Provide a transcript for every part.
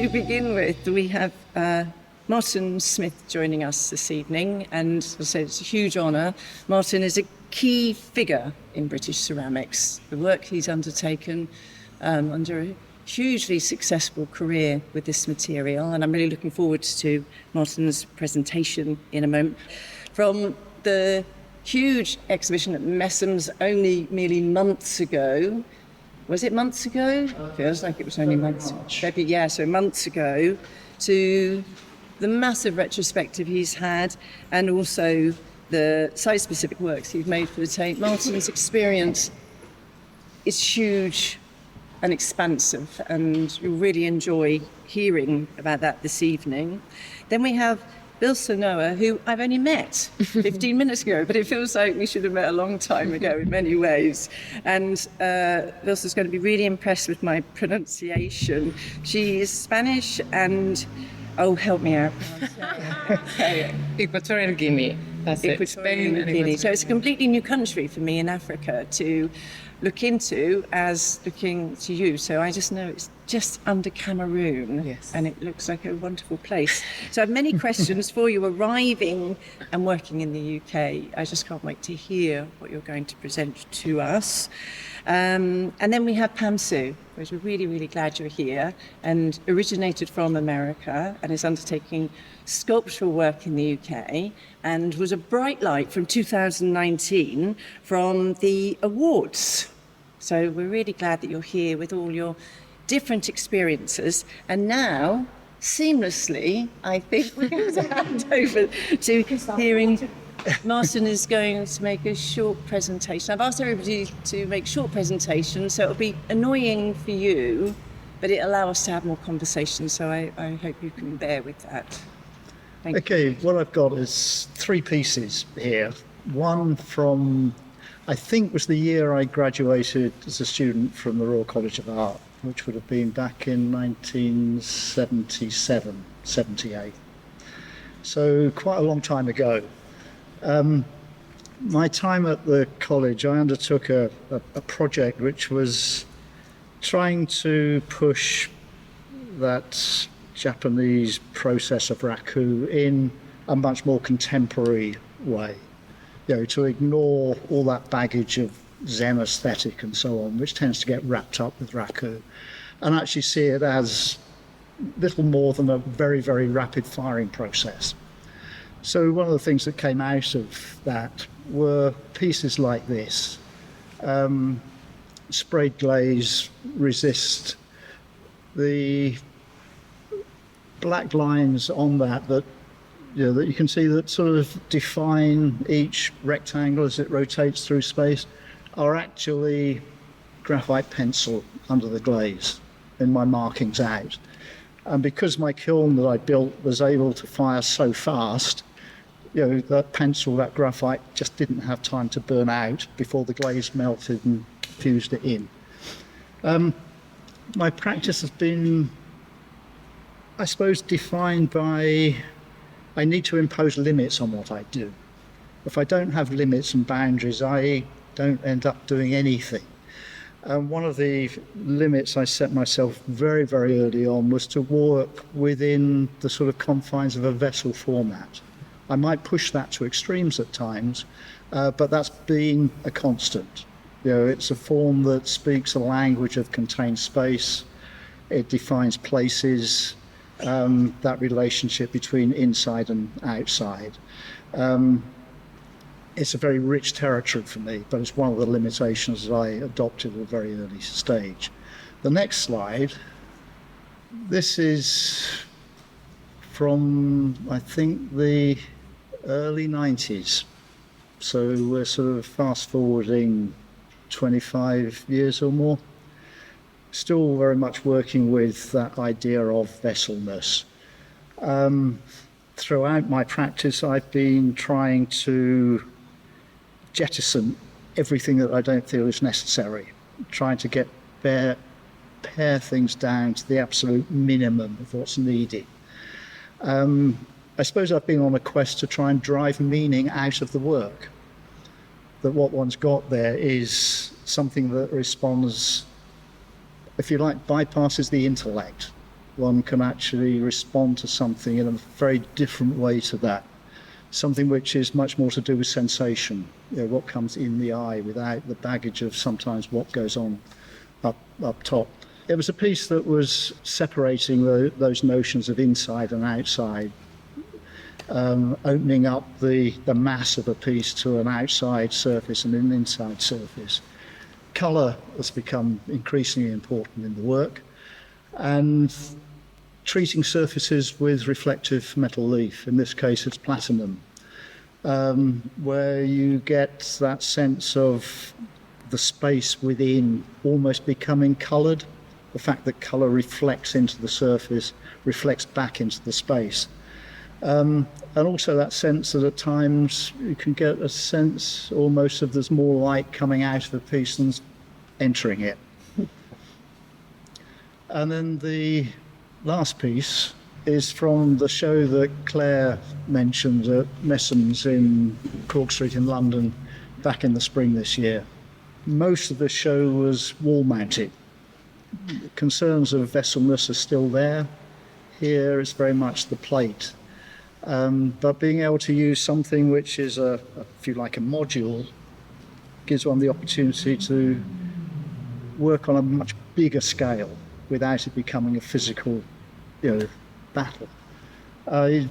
to begin with, we have Martin Smith joining us this evening, and as I say, it's a huge honour. Martin is a key figure in British ceramics. The work he's undertaken under a hugely successful career with this material, and I'm really looking forward to Martin's presentation in a moment. From the huge exhibition at Messham's only merely months ago. Was it months ago? Feels like it was only months ago. Yeah, so months ago, to the massive retrospective he's had, and also the site-specific works he's made for the Tate. Martin's experience is huge and expansive, and you'll really enjoy hearing about that this evening. Then we have Bisila Noha, who I've only met 15 minutes ago, but it feels like we should have met a long time ago in many ways. And Bilsa's going to be really impressed with my pronunciation. She is Spanish and, oh, help me out. Equatorial Guinea. That's Equatorial Guinea. So it's a completely new country for me in Africa to look into as looking to you. So I just know it's just under Cameroon, yes, and it looks like a wonderful place. So I have many questions for you arriving and working in the UK. I just can't wait to hear what you're going to present to us. And then we have Pam Sue, which we're really, really glad you're here, and originated from America and is undertaking sculptural work in the UK, and was a bright light from 2019 from the awards. So we're really glad that you're here with all your different experiences. And now, seamlessly, I think we're going to hand over to hearing. Martin is going to make a short presentation. I've asked everybody to make short presentations, so it'll be annoying for you, but it'll allow us to have more conversation. So I hope you can bear with that. Thank you. What I've got is 3 pieces here. One from, I think, was the year I graduated as a student from the Royal College of Art, which would have been back in 1977, 78. So quite a long time ago. My time at the college, I undertook a project which was trying to push that Japanese process of raku in a much more contemporary way. You know, to ignore all that baggage of Zen aesthetic and so on, which tends to get wrapped up with raku, and actually see it as little more than a very, very rapid firing process. So one of the things that came out of that were pieces like this. Sprayed glaze resist, the black lines on that that you can see that sort of define each rectangle as it rotates through space are actually graphite pencil under the glaze in my markings out. And because my kiln that I built was able to fire so fast, that pencil, that graphite, just didn't have time to burn out before the glaze melted and fused it in. My practice has been, I suppose, defined by, I need to impose limits on what I do. If I don't have limits and boundaries, I don't end up doing anything. One of the limits I set myself very, very early on was to work within the sort of confines of a vessel format. I might push that to extremes at times, but that's been a constant. It's a form that speaks a language of contained space. It defines places, that relationship between inside and outside. It's a very rich territory for me, but it's one of the limitations that I adopted at a very early stage. The next slide, this is from, I think, the early 90s. So we're sort of fast forwarding 25 years or more. Still very much working with that idea of vesselness. Throughout my practice, I've been trying to jettison everything that I don't feel is necessary, trying to pare things down to the absolute minimum of what's needed. I suppose I've been on a quest to try and drive meaning out of the work, that what one's got there is something that responds, if you like, bypasses the intellect, one can actually respond to something in a very different way to that. Something which is much more to do with sensation, what comes in the eye without the baggage of sometimes what goes on up top. It was a piece that was separating those notions of inside and outside, opening up the mass of a piece to an outside surface and an inside surface. Colour has become increasingly important in the work, and treating surfaces with reflective metal leaf, in this case it's platinum, where you get that sense of the space within almost becoming coloured. The fact that colour reflects into the surface, reflects back into the space. And also that sense that at times you can get a sense almost of there's more light coming out of a piece than entering it. And then the last piece is from the show that Clare mentioned at Messham's in Cork Street in London back in the spring this year. Most of the show was wall-mounted. Concerns of vesselness are still there. Here it's very much the plate. But being able to use something which is, if you like, a module, gives one the opportunity to work on a much bigger scale without it becoming a physical, battle. Over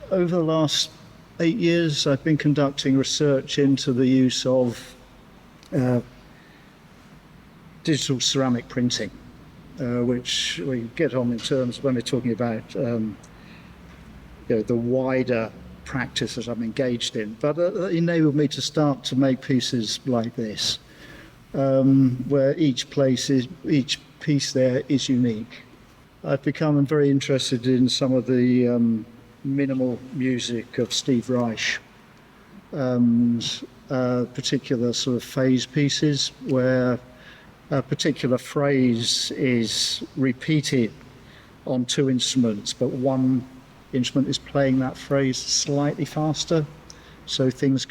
the last 8 years, I've been conducting research into the use of digital ceramic printing, which we get on in terms when we're talking about the wider practice that I'm engaged in. But that enabled me to start to make pieces like this, where each piece there is unique. I've become very interested in some of the minimal music of Steve Reich, particular sort of phase pieces where a particular phrase is repeated on two instruments, but one instrument is playing that phrase slightly faster. So things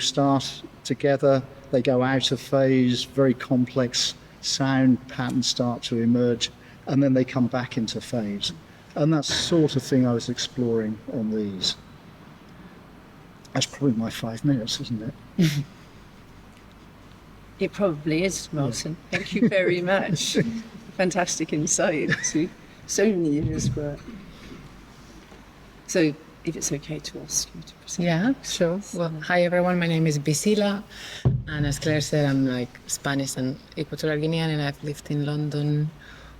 start together, they go out of phase, very complex sound patterns start to emerge, and then they come back into phase. And that's the sort of thing I was exploring on these. That's probably my 5 minutes, isn't it? It probably is, Martin. Yeah. Thank you very much. Fantastic insight to so many years' work. So, if it's okay to ask you to present. Yeah, sure. Well, hi everyone. My name is Bisila, and as Claire said, I'm Spanish and Equatorial Guinean, and I've lived in London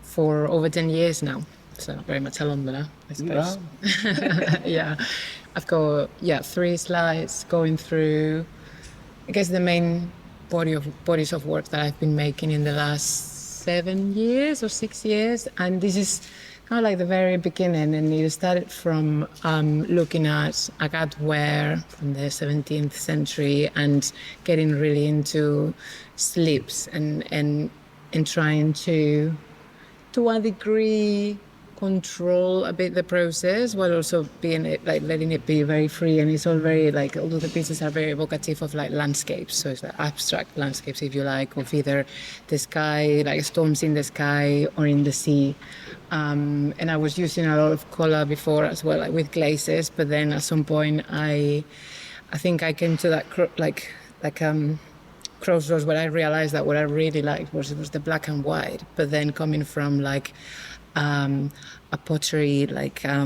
for over 10 years now. So very much a Londoner, I suppose. Wow. Yeah, I've got 3 slides going through, I guess, the main bodies of work that I've been making in the last 7 years or 6 years, and this is kind of like the very beginning, and it started from looking at agate ware from the 17th century and getting really into slips and trying to a degree control a bit the process while also being letting it be very free. And it's all very although the pieces are very evocative of landscapes, so it's abstract landscapes, if you like, of either the sky, storms in the sky or in the sea. And I was using a lot of color before as well, with glazes, but then at some point I think I came to that crossroads where I realized that what I really liked was the black and white, but then coming from a pottery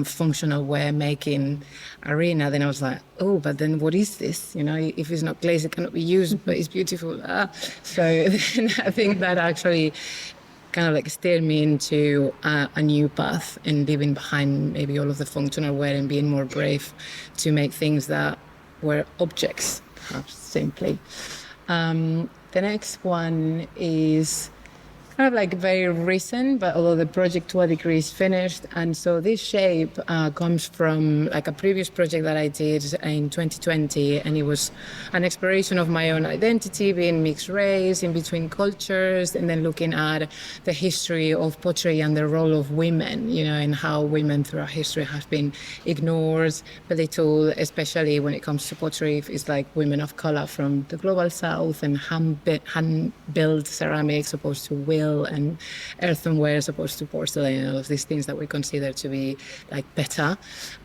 functional ware making arena, then I was like, oh, but then what is this? If it's not glazed, it cannot be used, but it's beautiful. So then I think that actually kind of steered me into a new path and leaving behind maybe all of the functional wear and being more brave to make things that were objects, perhaps simply. The next one is kind of very recent, but although the project to a degree is finished. And so this shape comes from a previous project that I did in 2020, and it was an exploration of my own identity, being mixed race, in between cultures, and then looking at the history of pottery and the role of women, and how women throughout history have been ignored, belittled, especially when it comes to pottery. It's women of color from the global south and hand-built ceramics opposed to wheel enamel and earthenware as opposed to porcelain, and all of these things that we consider to be like better.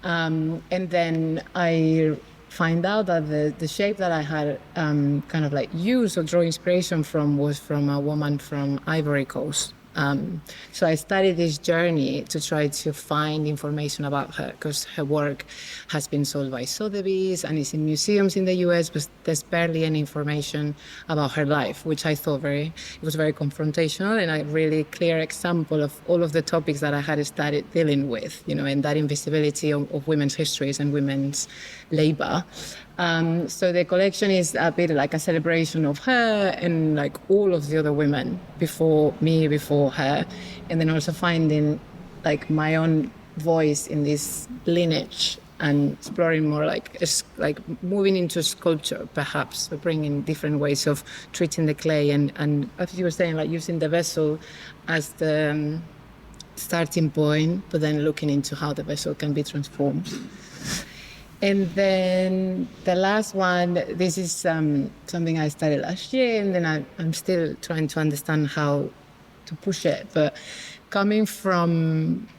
And then I find out that the shape that I had kind of like used or draw inspiration from was from a woman from Ivory Coast. So I started this journey to try to find information about her, because her work has been sold by Sotheby's and is in museums in the US, but there's barely any information about her life, which I thought it was very confrontational and a really clear example of all of the topics that I had started dealing with, and that invisibility of women's histories and women's labor. So the collection is a bit like a celebration of her and like all of the other women before me, before her, and then also finding like my own voice in this lineage and exploring more like moving into sculpture, perhaps, so bringing different ways of treating the clay and as you were saying, like using the vessel as the starting point, but then looking into how the vessel can be transformed. And then the last one, this is something I started last year, and then I'm still trying to understand how to push it. But coming from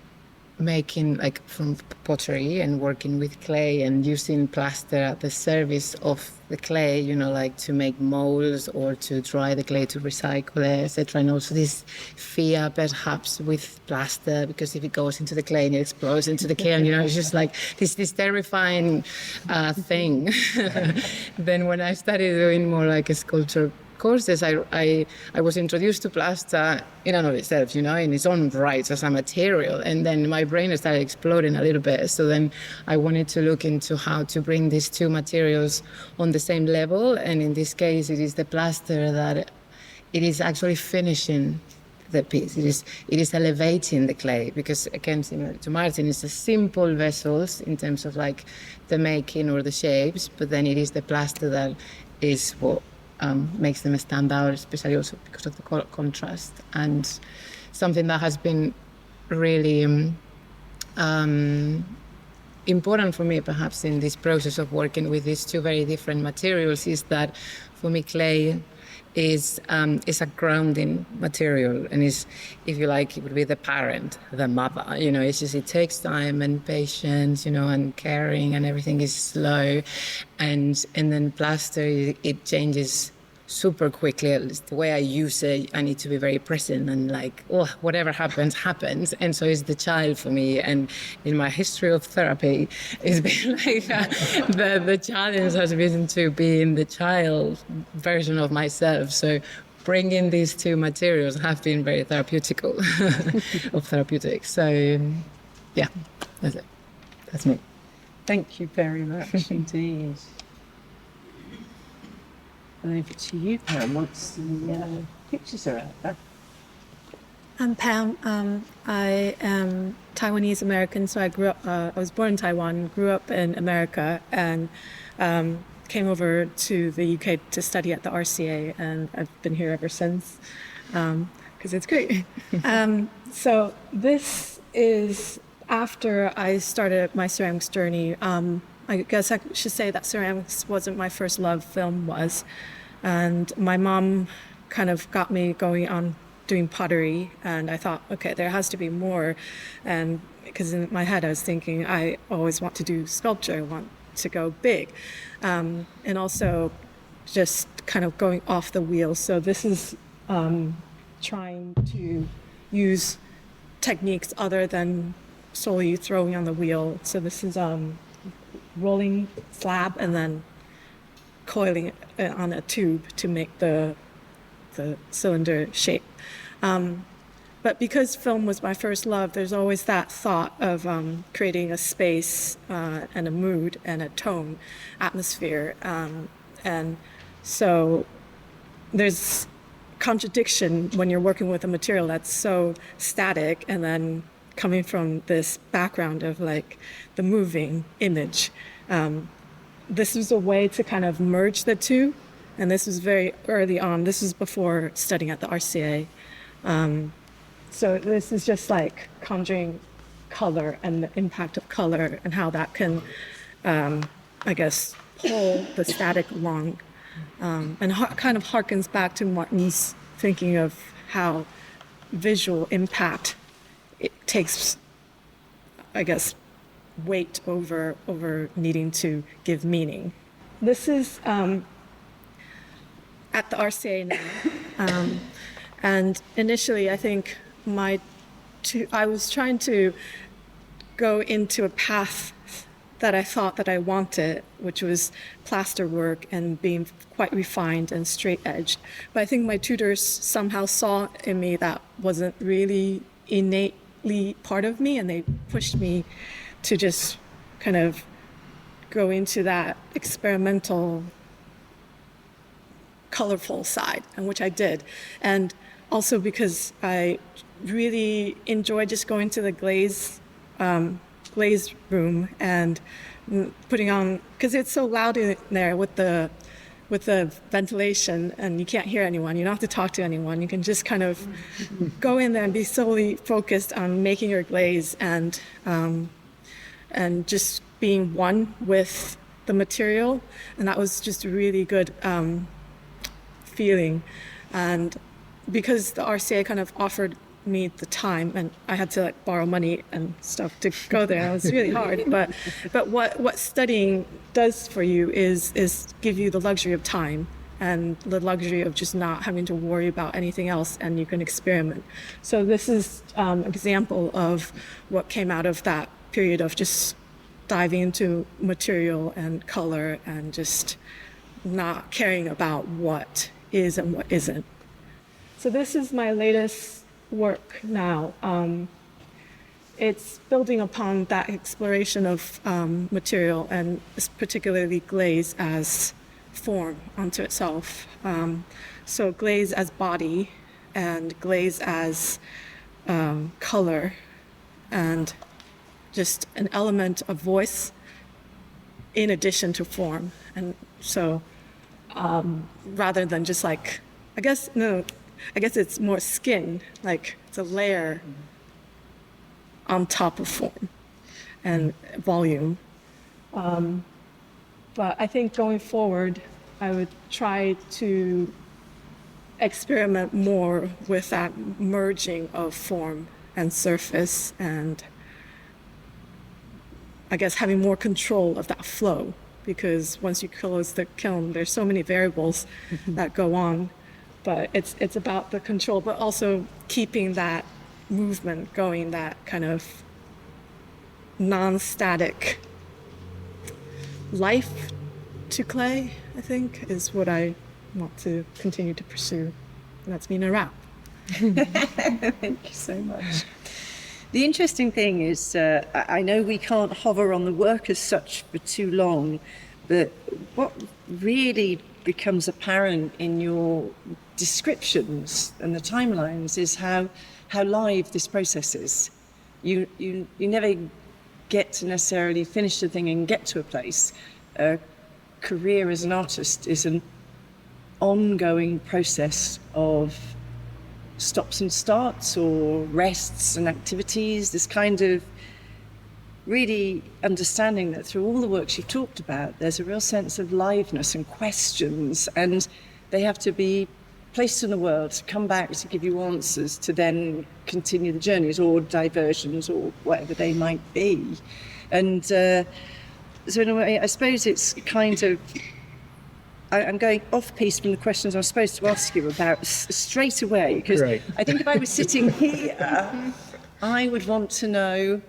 making from pottery and working with clay and using plaster at the service of the clay, like to make molds or to dry the clay to recycle it, etc. And also this fear perhaps with plaster, because if it goes into the clay and it explodes into the kiln, it's just like this terrifying thing. Then when I started doing more like a sculpture courses, I was introduced to plaster in and of itself, in its own right as a material. And then my brain started exploding a little bit. So then I wanted to look into how to bring these two materials on the same level. And in this case, it is the plaster that it is actually finishing the piece. It is elevating the clay, because again, similar to Martin, it's a simple vessels in terms of like the making or the shapes, but then it is the plaster that is what makes them stand out, especially also because of the contrast. And something that has been really important for me, perhaps, in this process of working with these two very different materials is that, for me, clay is a grounding material, and is, if you like, it would be the parent, the mother. It's just, it takes time and patience, and caring, and everything is slow, and then plaster, it changes super quickly. At least the way I use it, I need to be very present and whatever happens. And so it's the child for me. And in my history of therapy, it's been like the challenge has been to be in the child version of myself. So bringing these two materials have been very therapeutical of therapeutics. So yeah, that's it. That's me. Thank you very much indeed. And over to you, Pam, once the pictures are out there. I'm Pam. I am Taiwanese American, so I was born in Taiwan, grew up in America, and came over to the UK to study at the RCA, and I've been here ever since, because it's great. So this is after I started my ceramics journey. I guess I should say that ceramics wasn't my first love, film was. And my mom kind of got me going on doing pottery, and I thought, okay, there has to be more. And because in my head I was thinking, I always want to do sculpture, I want to go big. And also just kind of going off the wheel. So this is trying to use techniques other than solely throwing on the wheel. So this is rolling slab and then coiling it on a tube to make the cylinder shape. But because film was my first love, there's always that thought of creating a space and a mood and a tone, atmosphere. And so there's contradiction when you're working with a material that's so static and then coming from this background of like the moving image. This was a way to kind of merge the two. And this was very early on. This was before studying at the RCA. So this is just like conjuring color and the impact of color and how that can, I guess, pull the static along. And kind of harkens back to Martin's thinking of how visual impact, it takes, I guess, weight over needing to give meaning. This is at the RCA now, and initially I think I was trying to go into a path that I thought that I wanted, which was plaster work and being quite refined and straight edged. But I think my tutors somehow saw in me that wasn't really innately part of me, and they pushed me to just kind of go into that experimental, colorful side, and which I did. And also because I really enjoyed just going to the glaze room and putting on, because it's so loud in there with the ventilation, and you can't hear anyone, you don't have to talk to anyone, you can just kind of go in there and be solely focused on making your glaze and just being one with the material. And that was just a really good feeling. And because the RCA kind of offered me the time, and I had to borrow money and stuff to go there. It was really hard. But what studying does for you is give you the luxury of time and the luxury of just not having to worry about anything else, and you can experiment. So this is an example of what came out of that period of just diving into material and color and just not caring about what is and what isn't. So this is my latest work now. It's building upon that exploration of material, and particularly glaze as form unto itself. So glaze as body and glaze as color, and just an element of voice in addition to form. And so rather than just like, I guess it's more skin, like it's a layer on top of form and volume. But I think going forward, I would try to experiment more with that merging of form and surface, and I guess having more control of that flow, because once you close the kiln, there's so many variables that go on. But it's about the control, but also keeping that movement going, that kind of non-static life to clay, I think, is what I want to continue to pursue. And that's me in a wrap. Thank you so much. The interesting thing is, I know we can't hover on the work as such for too long, but what really becomes apparent in your descriptions and the timelines is how live this process is. You never get to necessarily finish the thing and get to a place. A career as an artist is an ongoing process of stops and starts, or rests and activities, this kind of really understanding that through all the works you've talked about, there's a real sense of liveness and questions, and they have to be placed in the world to come back to give you answers to then continue the journeys or diversions or whatever they might be. And so in a way, I suppose it's kind of, I'm going off-piece from the questions I'm supposed to ask you about straight away, because Right. I think if I was sitting here, I would want to know,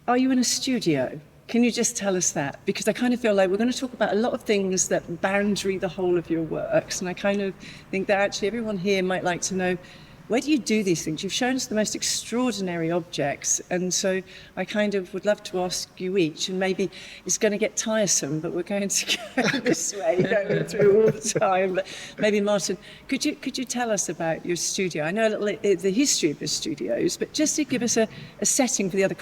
are you in a studio? Can you just tell us that? Because I kind of feel like we're going to talk about a lot of things that boundary the whole of your works, and I kind of think that actually everyone here might like to know, where do you do these things? You've shown us the most extraordinary objects, and so I kind of would love to ask you each, and maybe it's going to get tiresome, but we're going to go this way, going through all the time. But maybe Martin, could you tell us about your studio? I know a little the history of the studios, but just to give us a setting for the other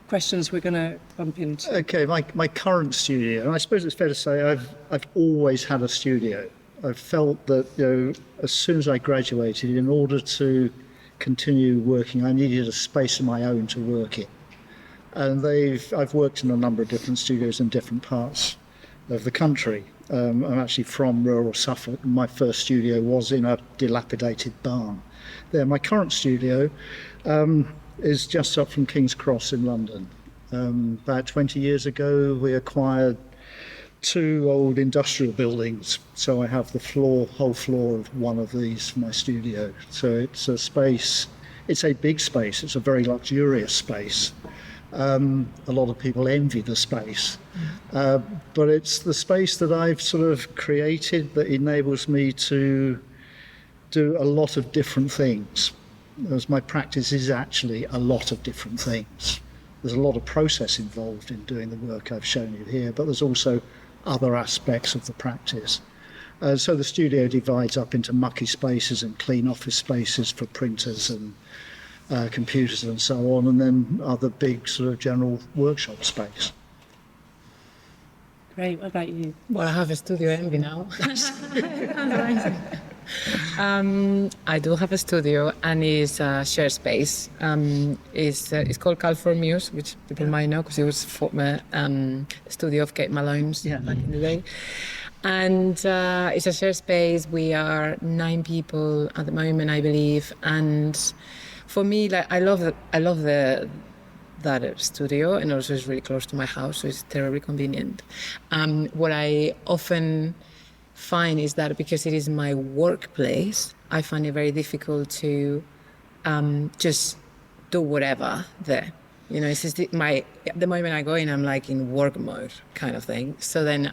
questions we're going to bump into. Okay, my current studio, and I suppose it's fair to say I've always had a studio. I've felt that, as soon as I graduated, in order to continue working, I needed a space of my own to work in. And I've worked in a number of different studios in different parts of the country. I'm actually from rural Suffolk, and my first studio was in a dilapidated barn. There, my current studio is just up from King's Cross in London. About 20 years ago, we acquired 2 old industrial buildings, so I have the whole floor of one of these for my studio. So it's a space, it's a big space, it's a very luxurious space. A lot of people envy the space, but it's the space that I've sort of created that enables me to do a lot of different things, as my practice is actually a lot of different things. There's a lot of process involved in doing the work I've shown you here, but there's also other aspects of the practice. So the studio divides up into mucky spaces and clean office spaces for printers and computers and so on, and then other big sort of general workshop space. Great. What about you? Well, I have a studio envy now. I do have a studio, and it's a shared space. It's called Calfor Muse, which people might know because it was former studio of Kate Malone's back in the day. And it's a shared space. We are 9 people at the moment, I believe. And for me, like I love that studio, and also it's really close to my house, so it's terribly convenient. What I often find is that because it is my workplace, I find it very difficult to just do whatever there. You know, it's just the moment I go in, I'm like in work mode kind of thing. So then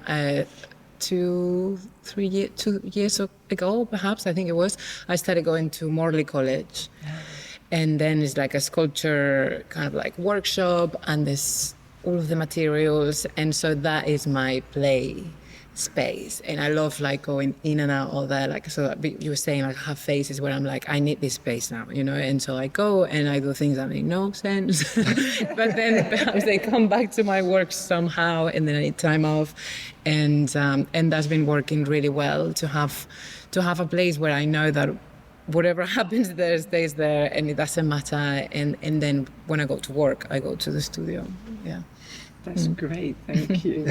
2 years ago, perhaps, I think it was, I started going to Morley College. And then it's like a sculpture kind of like workshop, and there's all of the materials. And so that is my play space. And I love like going in and out of that. Like, so you were saying, like, I have phases where I'm like, I need this space now, you know? And so I go and I do things that make no sense. But then perhaps they come back to my work somehow, and then I need time off. And that's been working really well to have a place where I know that whatever happens there stays there, and it doesn't matter. And then when I go to work, I go to the studio. Yeah. That's great. Thank you.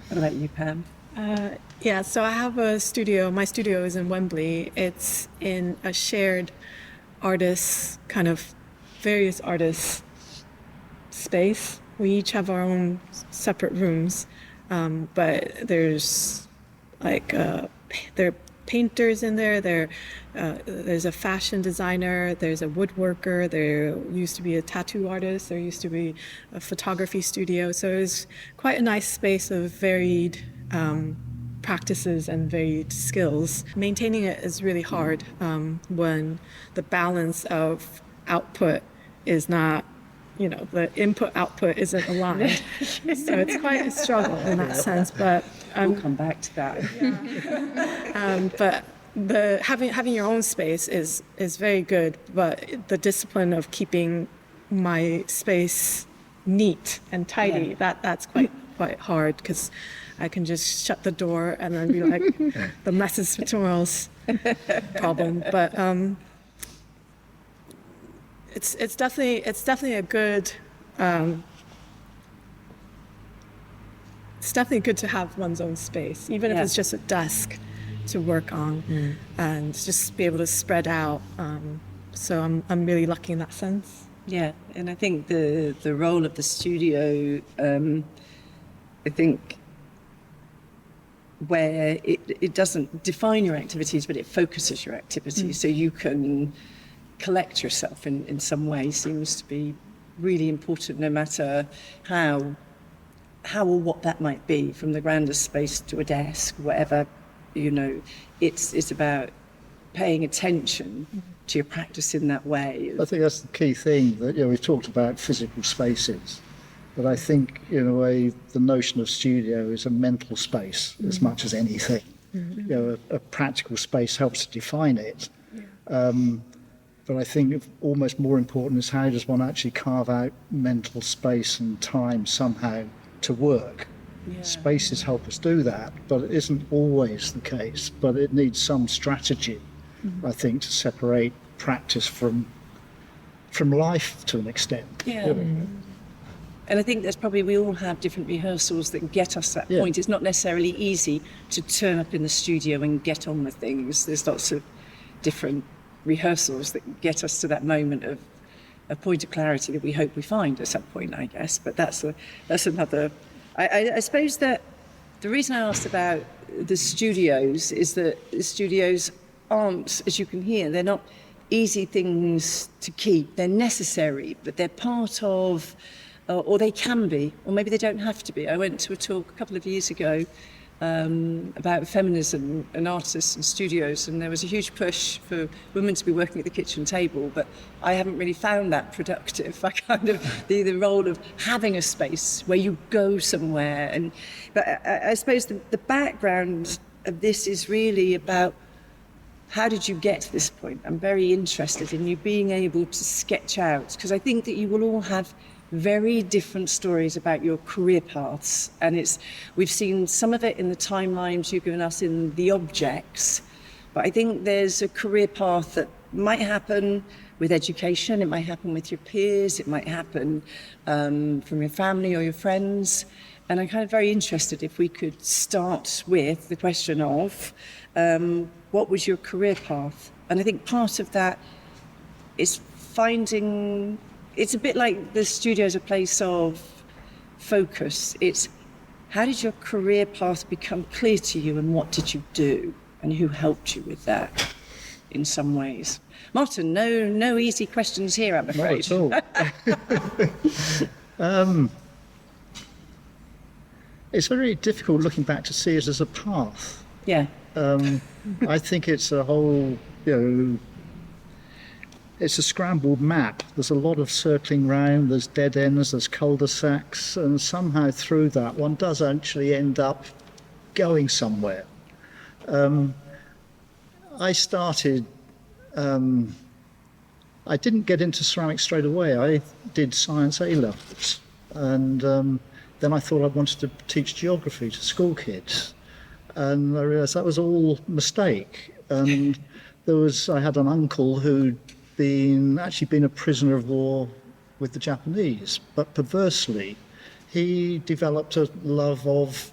What about you, Pam? So I have a studio. My studio is in Wembley. It's in a shared artists, kind of various artists space. We each have our own separate rooms, but there's like there are painters in there. There's a fashion designer. There's a woodworker. There used to be a tattoo artist. There used to be a photography studio. So it's quite a nice space of varied practices and varied skills. Maintaining it is really hard when the balance of output is not, you know, the input-output isn't aligned. So it's quite a struggle in that sense. But we'll come back to that. But having your own space is very good. But the discipline of keeping my space neat and tidy, that's quite hard, because I can just shut the door and then be like, the mess is tomorrow's problem. But it's definitely a good. It's definitely good to have one's own space, even if it's just a desk to work on, and just be able to spread out. So I'm really lucky in that sense. Yeah, and I think the role of the studio, I think, where it doesn't define your activities, but it focuses your activities, so you can collect yourself in some way, seems to be really important, no matter how or what that might be, from the grandest space to a desk, whatever, you know, it's about paying attention to your practice in that way. I think that's the key thing, that, you know, we've talked about physical spaces, but I think in a way the notion of studio is a mental space as much as anything. You know, a practical space helps to define it. But I think almost more important is how does one actually carve out mental space and time somehow to work. Spaces help us do that, but it isn't always the case. But it needs some strategy, I think, to separate practice from life to an extent. Yeah. And I think there's probably, we all have different rehearsals that get us to that Yeah. point. It's not necessarily easy to turn up in the studio and get on with things. There's lots of different rehearsals that get us to that moment of a point of clarity that we hope we find at some point, I guess. But that's another. I suppose that the reason I asked about the studios is that the studios aren't, as you can hear, they're not easy things to keep. They're necessary, but they're part of, or they can be, or maybe they don't have to be. I went to a talk a couple of years ago about feminism and artists and studios, and there was a huge push for women to be working at the kitchen table, but I haven't really found that productive. I kind of, the role of having a space where you go somewhere. But I suppose the background of this is really about how did you get to this point? I'm very interested in you being able to sketch out, because I think that you will all have very different stories about your career paths, and we've seen some of it in the timelines you've given us in the objects, but I think there's a career path that might happen with education, it might happen with your peers, it might happen from your family or your friends, and I'm kind of very interested if we could start with the question of what was your career path? And I think part of that is finding. It's a bit like the studio as a place of focus. It's how did your career path become clear to you, and what did you do, and who helped you with that in some ways? Martin, no easy questions here, I'm afraid. Not at all. It's very difficult looking back to see it as a path. Yeah. I think it's a whole, it's a scrambled map. There's a lot of circling round, there's dead ends, there's cul-de-sacs, and somehow through that one does actually end up going somewhere. I started, I didn't get into ceramics straight away. I did science A-levels, and then I thought I wanted to teach geography to school kids. And I realised that was all a mistake. And I had an uncle who'd actually been a prisoner of war with the Japanese, but perversely, he developed a love of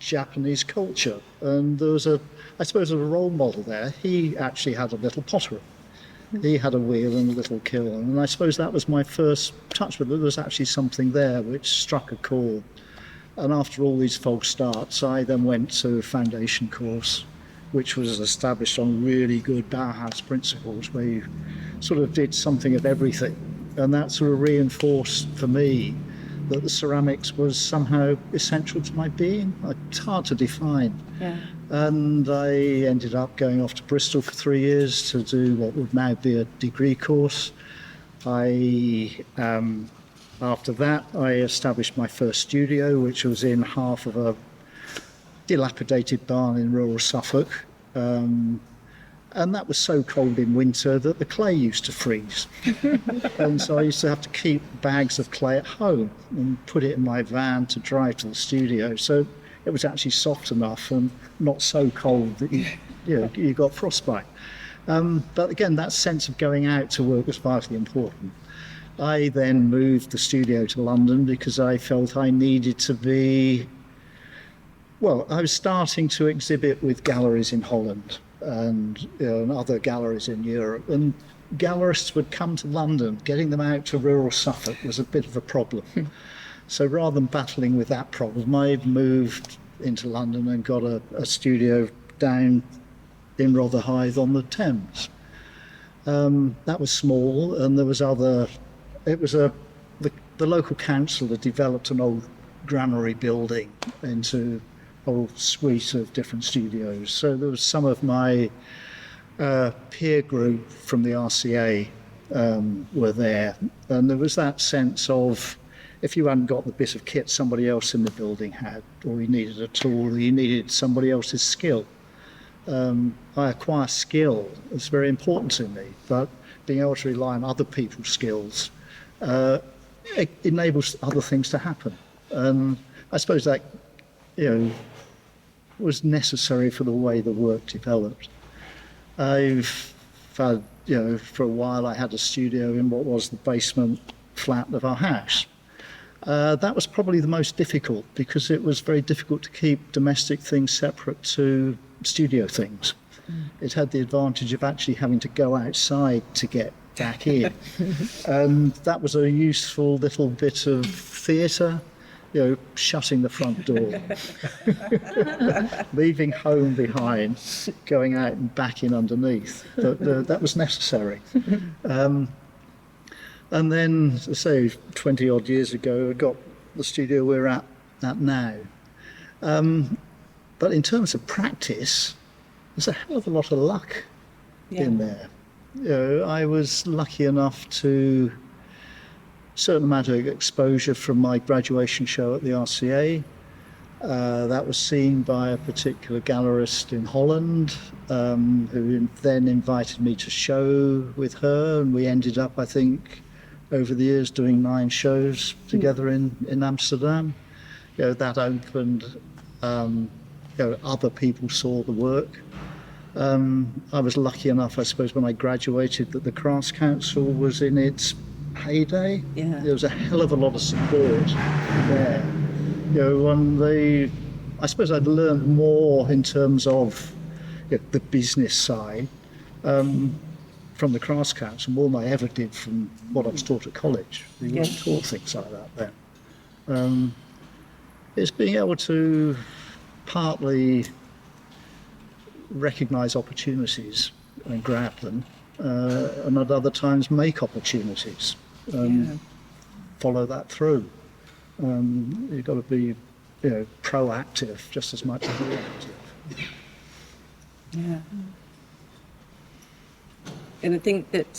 Japanese culture. And there was I suppose, a role model there. He actually had a little pottery. He had a wheel and a little kiln. And I suppose that was my first touch with it. There was actually something there which struck a chord. And after all these false starts, I then went to a foundation course, which was established on really good Bauhaus principles, where you sort of did something of everything. And that sort of reinforced for me that the ceramics was somehow essential to my being. It's hard to define. Yeah. And I ended up going off to Bristol for 3 years to do what would now be a degree course. After that, I established my first studio, which was in half of a dilapidated barn in rural Suffolk. And that was so cold in winter that the clay used to freeze. And so I used to have to keep bags of clay at home and put it in my van to drive to the studio. So it was actually soft enough and not so cold that you got frostbite. But again, that sense of going out to work was vitally important. I then moved the studio to London because I felt I needed to be, I was starting to exhibit with galleries in Holland and other galleries in Europe, and gallerists would come to London. Getting them out to rural Suffolk was a bit of a problem. So rather than battling with that problem, I moved into London and got a studio down in Rotherhithe on the Thames. That was small, and there was the local council had developed an old granary building into a whole suite of different studios. So there was some of my peer group from the RCA were there, and there was that sense of, if you hadn't got the bit of kit somebody else in the building had, or you needed a tool, or you needed somebody else's skill. I acquire skill. It's very important to me, but being able to rely on other people's skills it enables other things to happen. And I suppose that, was necessary for the way the work developed. I've had, for a while I had a studio in what was the basement flat of our house. That was probably the most difficult because it was very difficult to keep domestic things separate to studio things. It had the advantage of actually having to go outside to get back in. And that was a useful little bit of theatre, shutting the front door, leaving home behind, going out and back in underneath. That was necessary. And then, say, 20 odd years ago, I got the studio we're at now. But in terms of practice, there's a hell of a lot of luck in there. I was lucky enough to certain amount of exposure from my graduation show at the RCA. That was seen by a particular gallerist in Holland, who then invited me to show with her, and we ended up, I think, over the years doing 9 shows together in Amsterdam. That opened, other people saw the work. I was lucky enough, I suppose, when I graduated, that the Crafts Council was in its heyday. There was a hell of a lot of support there. I suppose I'd learned more in terms of the business side from the Crafts Council, more than I ever did from what I was taught at college. We weren't taught things like that then. It's being able to partly recognise opportunities and grab them, and at other times make opportunities and follow that through. You've got to be, proactive just as much as reactive. Yeah. And I think that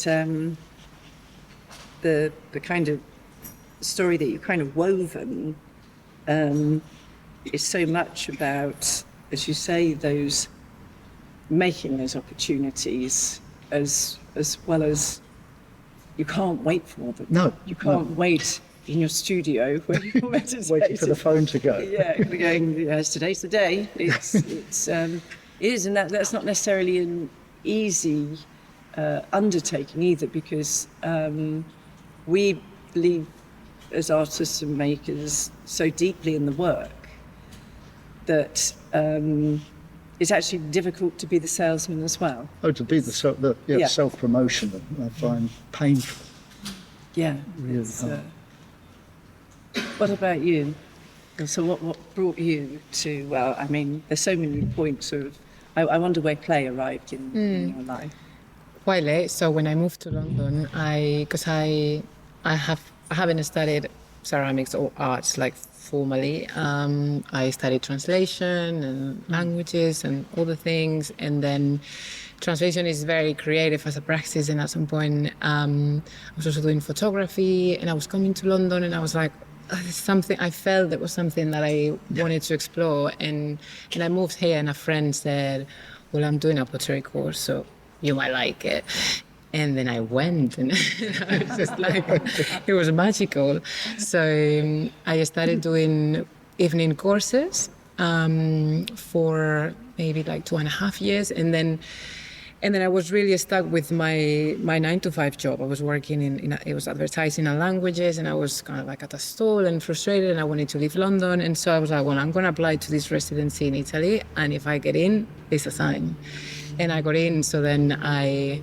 the kind of story that you've kind of woven is so much about, as you say, those making those opportunities as well as you can't wait for them. No. You can't wait in your studio when you're meditating. Waiting for the phone to go. Going, today's the day. It is, and that's not necessarily an easy undertaking either, because we believe as artists and makers so deeply in the work that it's actually difficult to be the salesman as well. Oh, to be the self-promotion, I find painful. Yeah. Really hard. What about you? So what brought you to, there's so many points of, I wonder where clay arrived in your life. Quite late. So when I moved to London, I haven't studied ceramics or arts like formally. I studied translation and languages and all the things, and then translation is very creative as a practice. And at some point, I was also doing photography, and I was coming to London, and I was like, something I felt that was something that I wanted to explore, and I moved here, and a friend said, "Well, I'm doing a pottery course, so you might like it." And then I went, and I was just like, it was magical. So I started doing evening courses for maybe like 2.5 years, and then I was really stuck with my 9-to-5 job. I was working it was advertising and languages, and I was kind of like at a stall and frustrated, and I wanted to leave London. And so I was like, well, I'm going to apply to this residency in Italy, and if I get in, it's a sign. And I got in, so then I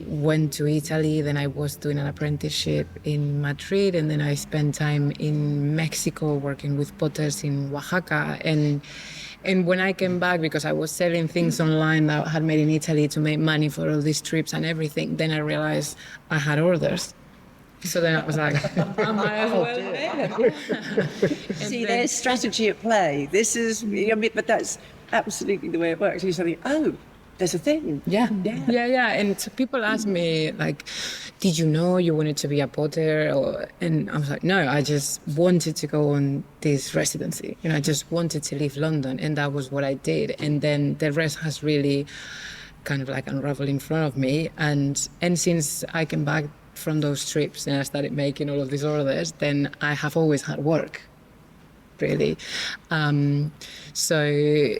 went to Italy, then I was doing an apprenticeship in Madrid, and then I spent time in Mexico working with potters in Oaxaca. And when I came back, because I was selling things online that I had made in Italy to make money for all these trips and everything, then I realized I had orders. So then I was like, I might as well. See, there's strategy at play. This is, but that's absolutely the way it works. You say, oh, there's a thing. Yeah. And so people ask me, like, did you know you wanted to be a potter? And I was like, no, I just wanted to go on this residency. I just wanted to leave London, and that was what I did. And then the rest has really kind of like unraveled in front of me. And since I came back from those trips and I started making all of these orders, then I have always had work, really. So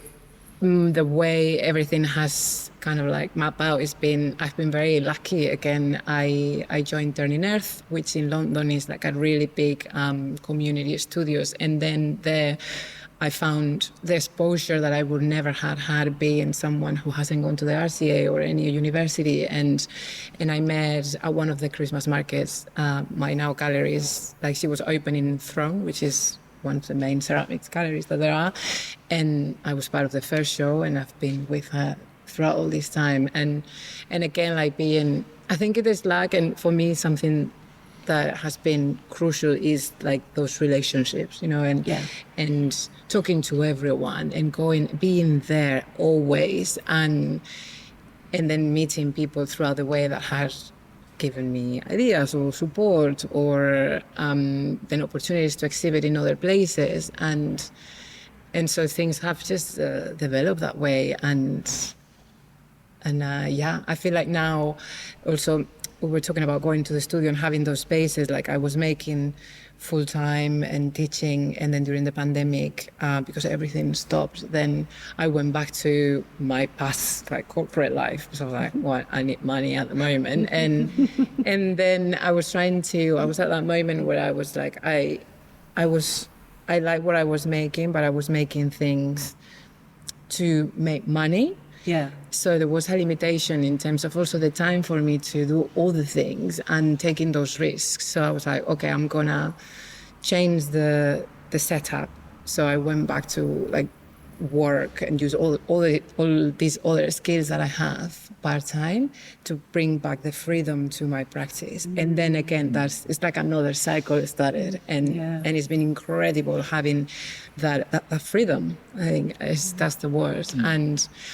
the way everything has kind of like mapped out I've been very lucky. Again, I joined Turning Earth, which in London is like a really big community studios, and then there I found the exposure that I would never have had being someone who hasn't gone to the RCA or any university. And I met at one of the Christmas markets, my now galleries, like she was opening Throne, which is one of the main ceramics galleries that there are. And I was part of the first show, and I've been with her throughout all this time. And again, like I think it is luck, and for me, something that has been crucial is like those relationships, and talking to everyone and being there always, and then meeting people throughout the way that has given me ideas or support or then opportunities to exhibit in other places, and so things have just developed that way, and I feel like now also. We were talking about going to the studio and having those spaces. Like I was making full time and teaching, and then during the pandemic, because everything stopped, then I went back to my past like corporate life. So I was like, well, I need money at the moment, and then I was at that moment where I was like, I like what I was making, but I was making things to make money. Yeah. So there was a limitation in terms of also the time for me to do all the things and taking those risks. So I was like, okay, I'm gonna change the setup. So I went back to like work and use all these other skills that I have part-time to bring back the freedom to my practice. And then again, it's like another cycle started, and it's been incredible having that freedom. I think that's the word.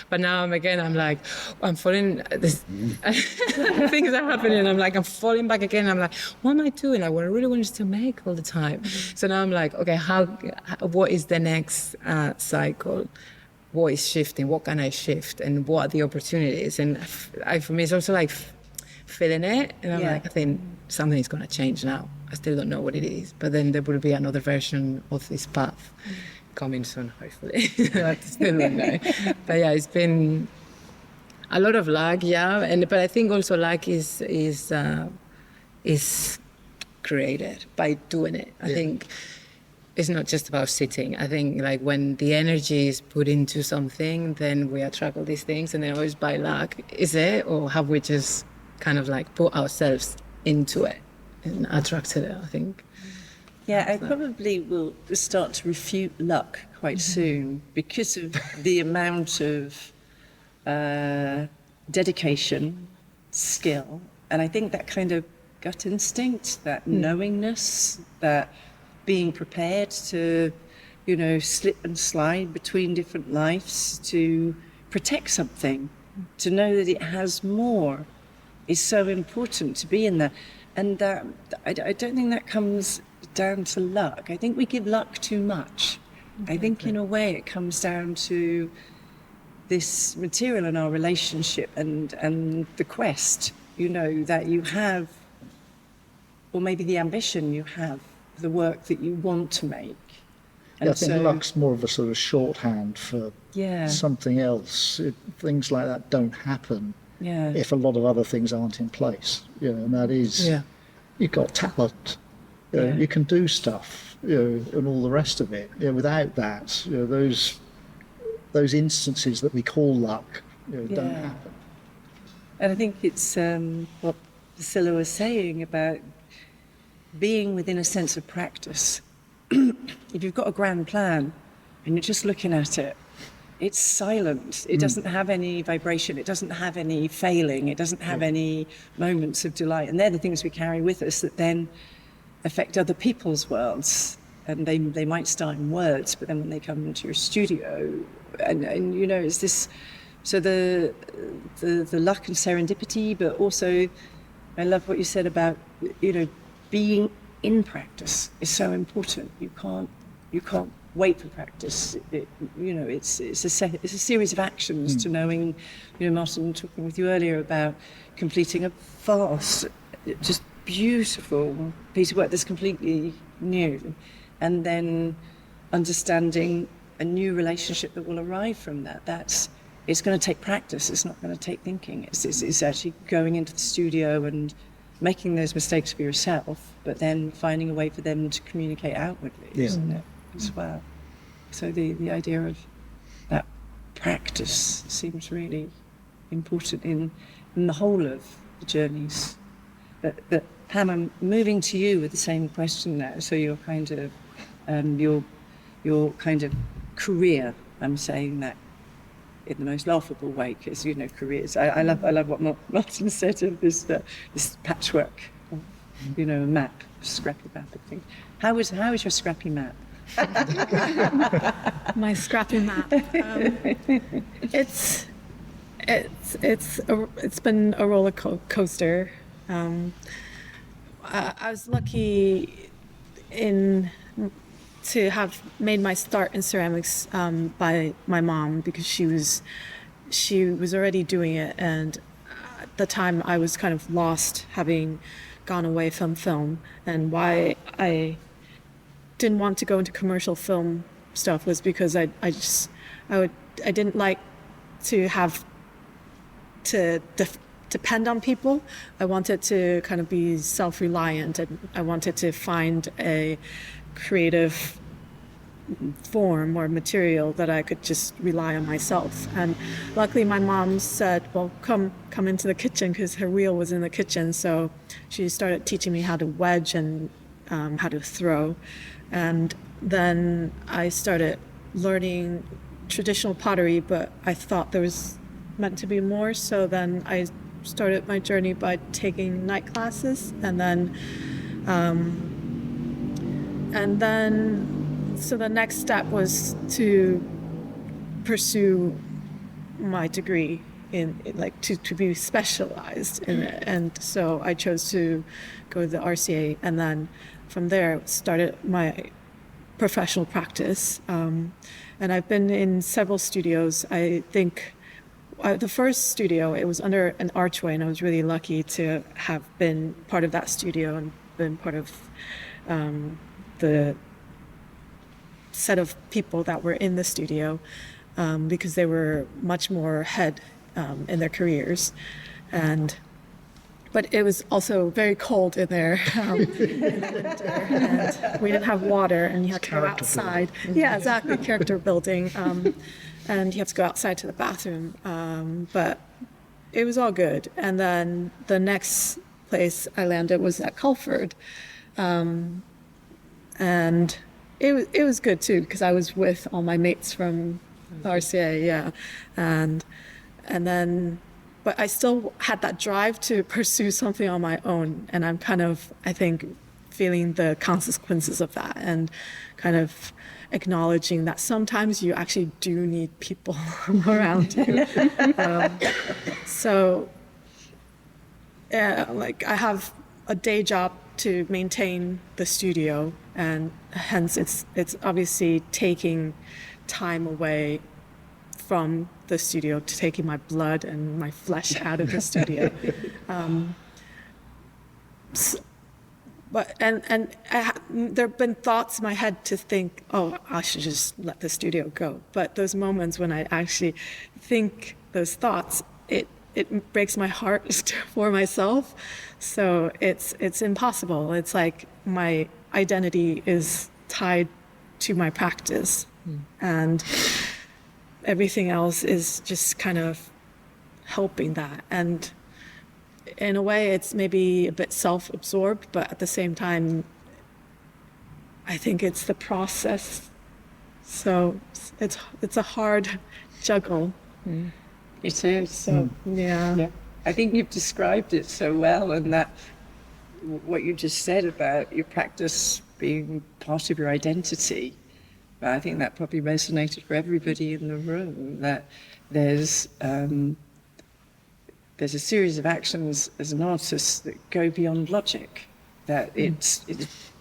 But now I'm like, I'm falling, things are happening, I'm falling back again. I'm like, what am I doing? What I really wanted to make all the time. So now I'm like, okay, what is the next cycle? What is shifting? What can I shift? And what are the opportunities? And for me, it's also like feeling it. And I'm like, I think something is going to change now. I still don't know what it is. But then there will be another version of this path coming soon, hopefully. I still don't know. But yeah, it's been a lot of luck, but I think also luck is created by doing it. I think it's not just about sitting. I think like when the energy is put into something, then we attract all these things, and then always by luck. Is it, or have we just kind of like put ourselves into it and attracted it, I think. Yeah, I probably will start to refute luck quite soon because of the amount of dedication, skill, and I think that kind of gut instinct, that knowingness, that being prepared to, slip and slide between different lives to protect something, to know that it has more, is so important to be in there. And I don't think that comes down to luck. I think we give luck too much. I think in a way it comes down to this material in our relationship and the quest, that you have, or maybe the ambition you have, the work that you want to make. And I think luck's more of a sort of shorthand for something else. Things like that don't happen if a lot of other things aren't in place. And that is, you've got talent. You can do stuff, and all the rest of it. Without that, those instances that we call luck, don't happen. And I think it's what Bisila was saying about being within a sense of practice. If you've got a grand plan and you're just looking at it, it's silent. It doesn't have any vibration. It doesn't have any failing. It doesn't have any moments of delight. And they're the things we carry with us that then affect other people's worlds. And they might start in words, but then when they come into your studio, and it's this, so the luck and serendipity, but also I love what you said about, being in practice is so important. You can't wait for practice. It's a series of actions to knowing. Martin, talking with you earlier about completing a vast, just beautiful piece of work that's completely new, and then understanding a new relationship that will arrive from that. It's going to take practice. It's not going to take thinking. It's actually going into the studio and making those mistakes for yourself, but then finding a way for them to communicate outwardly, isn't it, as well? So the idea of that practice seems really important in the whole of the journeys. But Pam, I'm moving to you with the same question now. So your kind of your kind of career. I'm saying that in the most laughable way, because careers. I love what Martin said of this patchwork, a map, scrappy map of things. How is your scrappy map? My scrappy map. It's been a roller coaster. I was lucky to have made my start in ceramics by my mom, because she was already doing it, and at the time I was kind of lost, having gone away from film, and why I didn't want to go into commercial film stuff was because I didn't like to have to depend on people. I wanted to kind of be self-reliant, and I wanted to find a creative form or material that I could just rely on myself. And luckily my mom said, well, come into the kitchen, because her wheel was in the kitchen. So she started teaching me how to wedge and how to throw. And then I started learning traditional pottery, but I thought there was meant to be more. So then I started my journey by taking night classes, so the next step was to pursue my degree to be specialized in it. And so I chose to go to the RCA, and then from there started my professional practice. And I've been in several studios. I think the first studio, it was under an archway, and I was really lucky to have been part of that studio and been part of the set of people that were in the studio, because they were much more ahead in their careers. But it was also very cold in there in the winter, and we didn't have water, and you had to go outside. Yeah, exactly, character building. And you have to go outside to the bathroom. But it was all good. And then the next place I landed was at Culford. And it was good too, because I was with all my mates from RCA, yeah. And then, but I still had that drive to pursue something on my own. And I'm kind of, I think, feeling the consequences of that, and kind of acknowledging that sometimes you actually do need people around you. So, yeah, I have a day job to maintain the studio, and hence it's obviously taking time away from the studio, to taking my blood and my flesh out of the studio. But there have been thoughts in my head to think, oh, I should just let the studio go. But those moments when I actually think those thoughts, it breaks my heart for myself. So it's impossible. It's like my identity is tied to my practice, and everything else is just kind of helping that. And in a way, it's maybe a bit self-absorbed, but at the same time, I think it's the process. So it's a hard juggle. It is. So yeah. I think you've described it so well, and that what you just said about your practice being part of your identity, I think that probably resonated for everybody in the room, that there's a series of actions as an artist that go beyond logic, that it's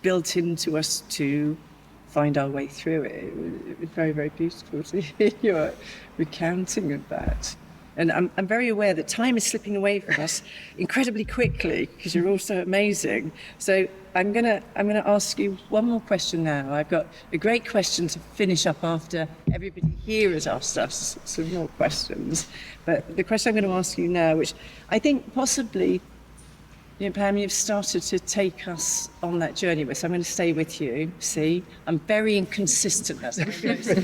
built into us to find our way through it. It was very, very beautiful to hear your recounting of that. And I'm very aware that time is slipping away from us incredibly quickly because you're all so amazing. So I'm gonna ask you one more question now. I've got a great question to finish up after everybody here has asked us some more questions. But the question I'm going to ask you now, which I think possibly, Pam, you've started to take us on that journey with, so I'm going to stay with you. See, I'm very inconsistent. That's a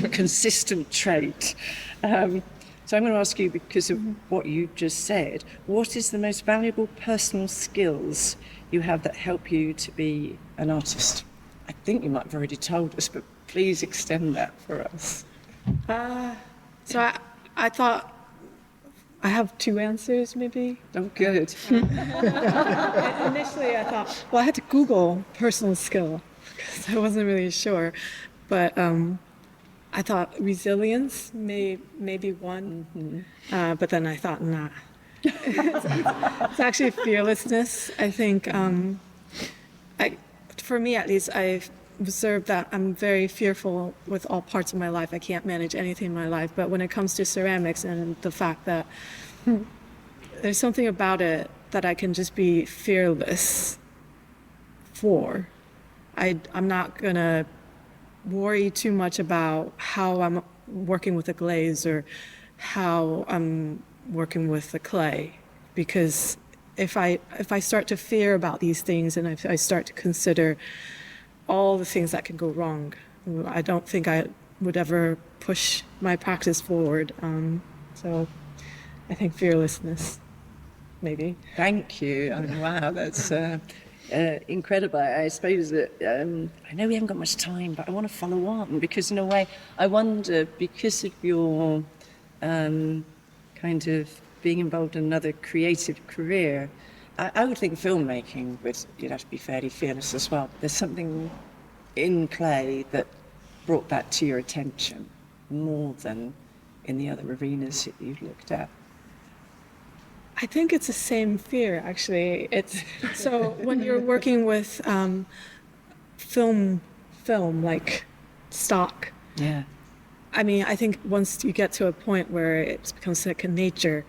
consistent trait. So I'm going to ask you, because of what you just said, what is the most valuable personal skills you have that help you to be an artist? I think you might have already told us, but please extend that for us. So I thought I have two answers, maybe. Oh, good. Initially, I thought, well, I had to Google personal skill because I wasn't really sure. But I thought resilience may be one. But then I thought, nah. It's actually fearlessness. I think, for me at least, I've observed that I'm very fearful with all parts of my life. I can't manage anything in my life. But when it comes to ceramics and the fact that there's something about it that I can just be fearless for, I'm not going to worry too much about how I'm working with a glaze or how I'm working with the clay, because if I start to fear about these things and if I start to consider all the things that can go wrong, I don't think I would ever push my practice forward. So I think fearlessness, maybe. Thank you. I mean, wow, that's incredible. I suppose that I know we haven't got much time, but I want to follow on because, in a way, I wonder, because of your kind of being involved in another creative career, I would think filmmaking you'd have to be fairly fearless as well. But there's something in clay that brought that to your attention more than in the other arenas that you've looked at. I think it's the same fear, actually. It's so when you're working with film like stock. Yeah. I mean, I think once you get to a point where it becomes second nature,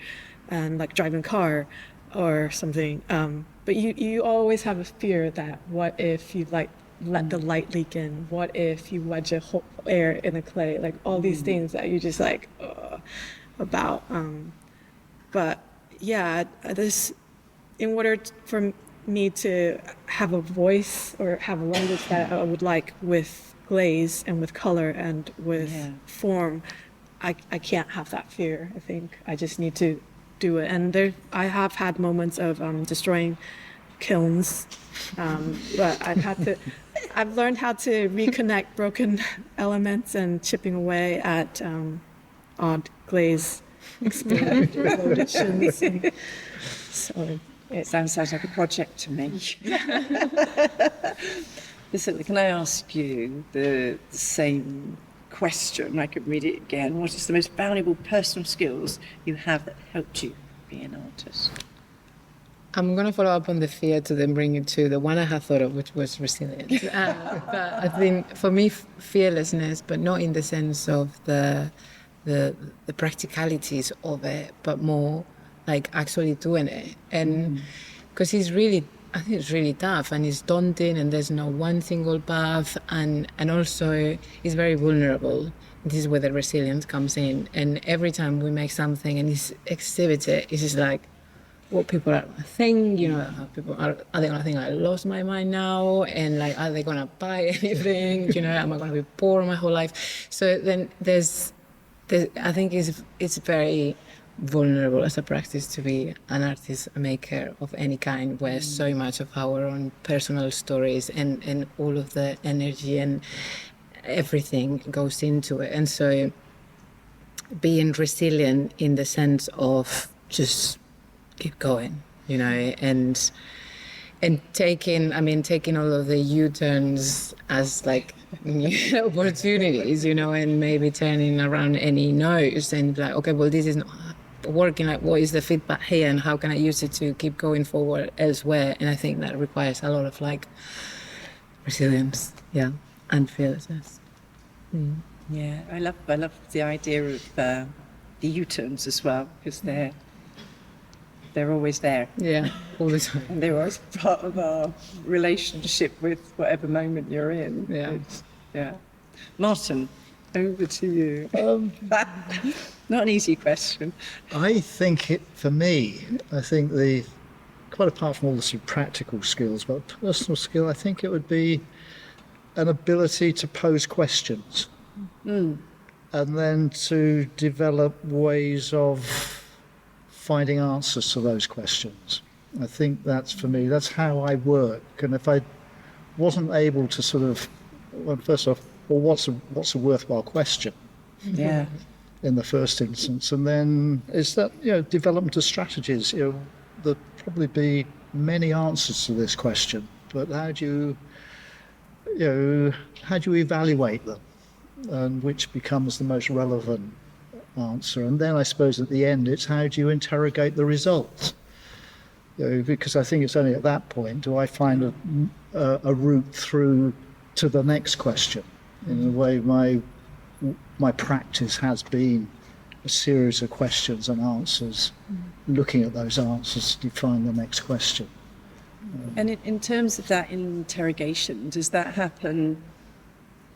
and like driving a car or something, but you always have a fear that what if you let the light leak in? What if you wedge a whole air in the clay? Like all these things that you just like about. But yeah, in order for me to have a voice or have a language that I would like with glaze and with color and with form, I can't have that fear. I think I just need to do it. And I have had moments of destroying kilns, but I've learned how to reconnect broken elements and chipping away at odd glaze explosions. So it sounds like a project to me. Listen, can I ask you the same question? I could read it again. What is the most valuable personal skills you have that helped you be an artist? I'm going to follow up on the fear to then bring it to the one I had thought of, which was resilience. But I think for me, fearlessness, but not in the sense of the practicalities of it, but more like actually doing it. And because I think it's really tough and it's daunting and there's no one single path, and also it's very vulnerable. This is where the resilience comes in. And every time we make something and it's exhibited, it's just like, what people are gonna think, people are they gonna think I lost my mind now? And like, are they gonna buy anything? Am I gonna be poor my whole life? So then I think it's very vulnerable as a practice to be an artist, a maker of any kind, where so much of our own personal stories and all of the energy and everything goes into it. And so being resilient in the sense of just keep going, and taking all of the U-turns as like new opportunities, and maybe turning around any no's and like, okay, well, this is not working. Like, what is the feedback here, and how can I use it to keep going forward elsewhere? And I think that requires a lot of like resilience, and fearlessness. Yeah, I love the idea of the U-turns as well, because they're always there. Yeah, all the time. And they're always part of our relationship with whatever moment you're in. Yeah. Yeah. Martin, over to you. Not an easy question. I think for me, quite apart from all the sort of practical skills, but personal skill, I think it would be an ability to pose questions and then to develop ways of finding answers to those questions. I think that's, for me, that's how I work. And if I wasn't able to sort of, well, first off, well, what's a worthwhile question? Yeah. In the first instance, and then is that, development of strategies. There'll probably be many answers to this question, but how do you evaluate them, and which becomes the most relevant answer? And then I suppose at the end, it's how do you interrogate the results? Because I think it's only at that point do I find a route through to the next question. In a way, my practice has been a series of questions and answers, looking at those answers to define the next question. And in terms of that interrogation, does that happen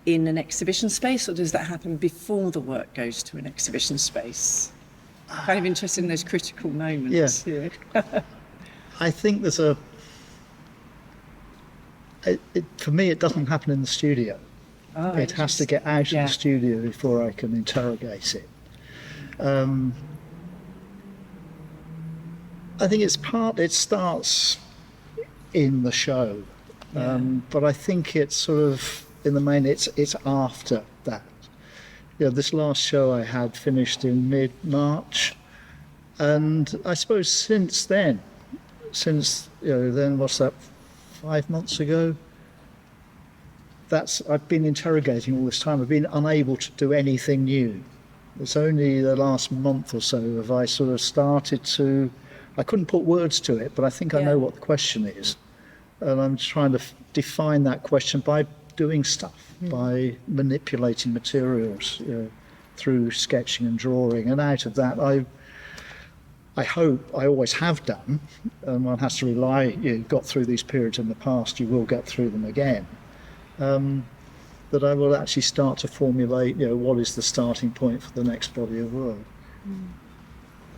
in an exhibition space, or does that happen before the work goes to an exhibition space? Kind of interested in those critical moments. Yeah. I think there's for me, it doesn't happen in the studio. Oh, it has to get out of the studio before I can interrogate it. I think it starts in the show, but I think it's sort of, in the main, it's after that. This last show I had finished in mid-March, and I suppose since then, what's that, 5 months ago? I've been interrogating all this time. I've been unable to do anything new. It's only the last month or so have I sort of started to, I couldn't put words to it, but I think I know what the question is. And I'm trying to define that question by doing stuff, by manipulating materials, through sketching and drawing. And out of that, I hope, I always have done, and one has to rely, you've got through these periods in the past, you will get through them again. That I will actually start to formulate, what is the starting point for the next body of work.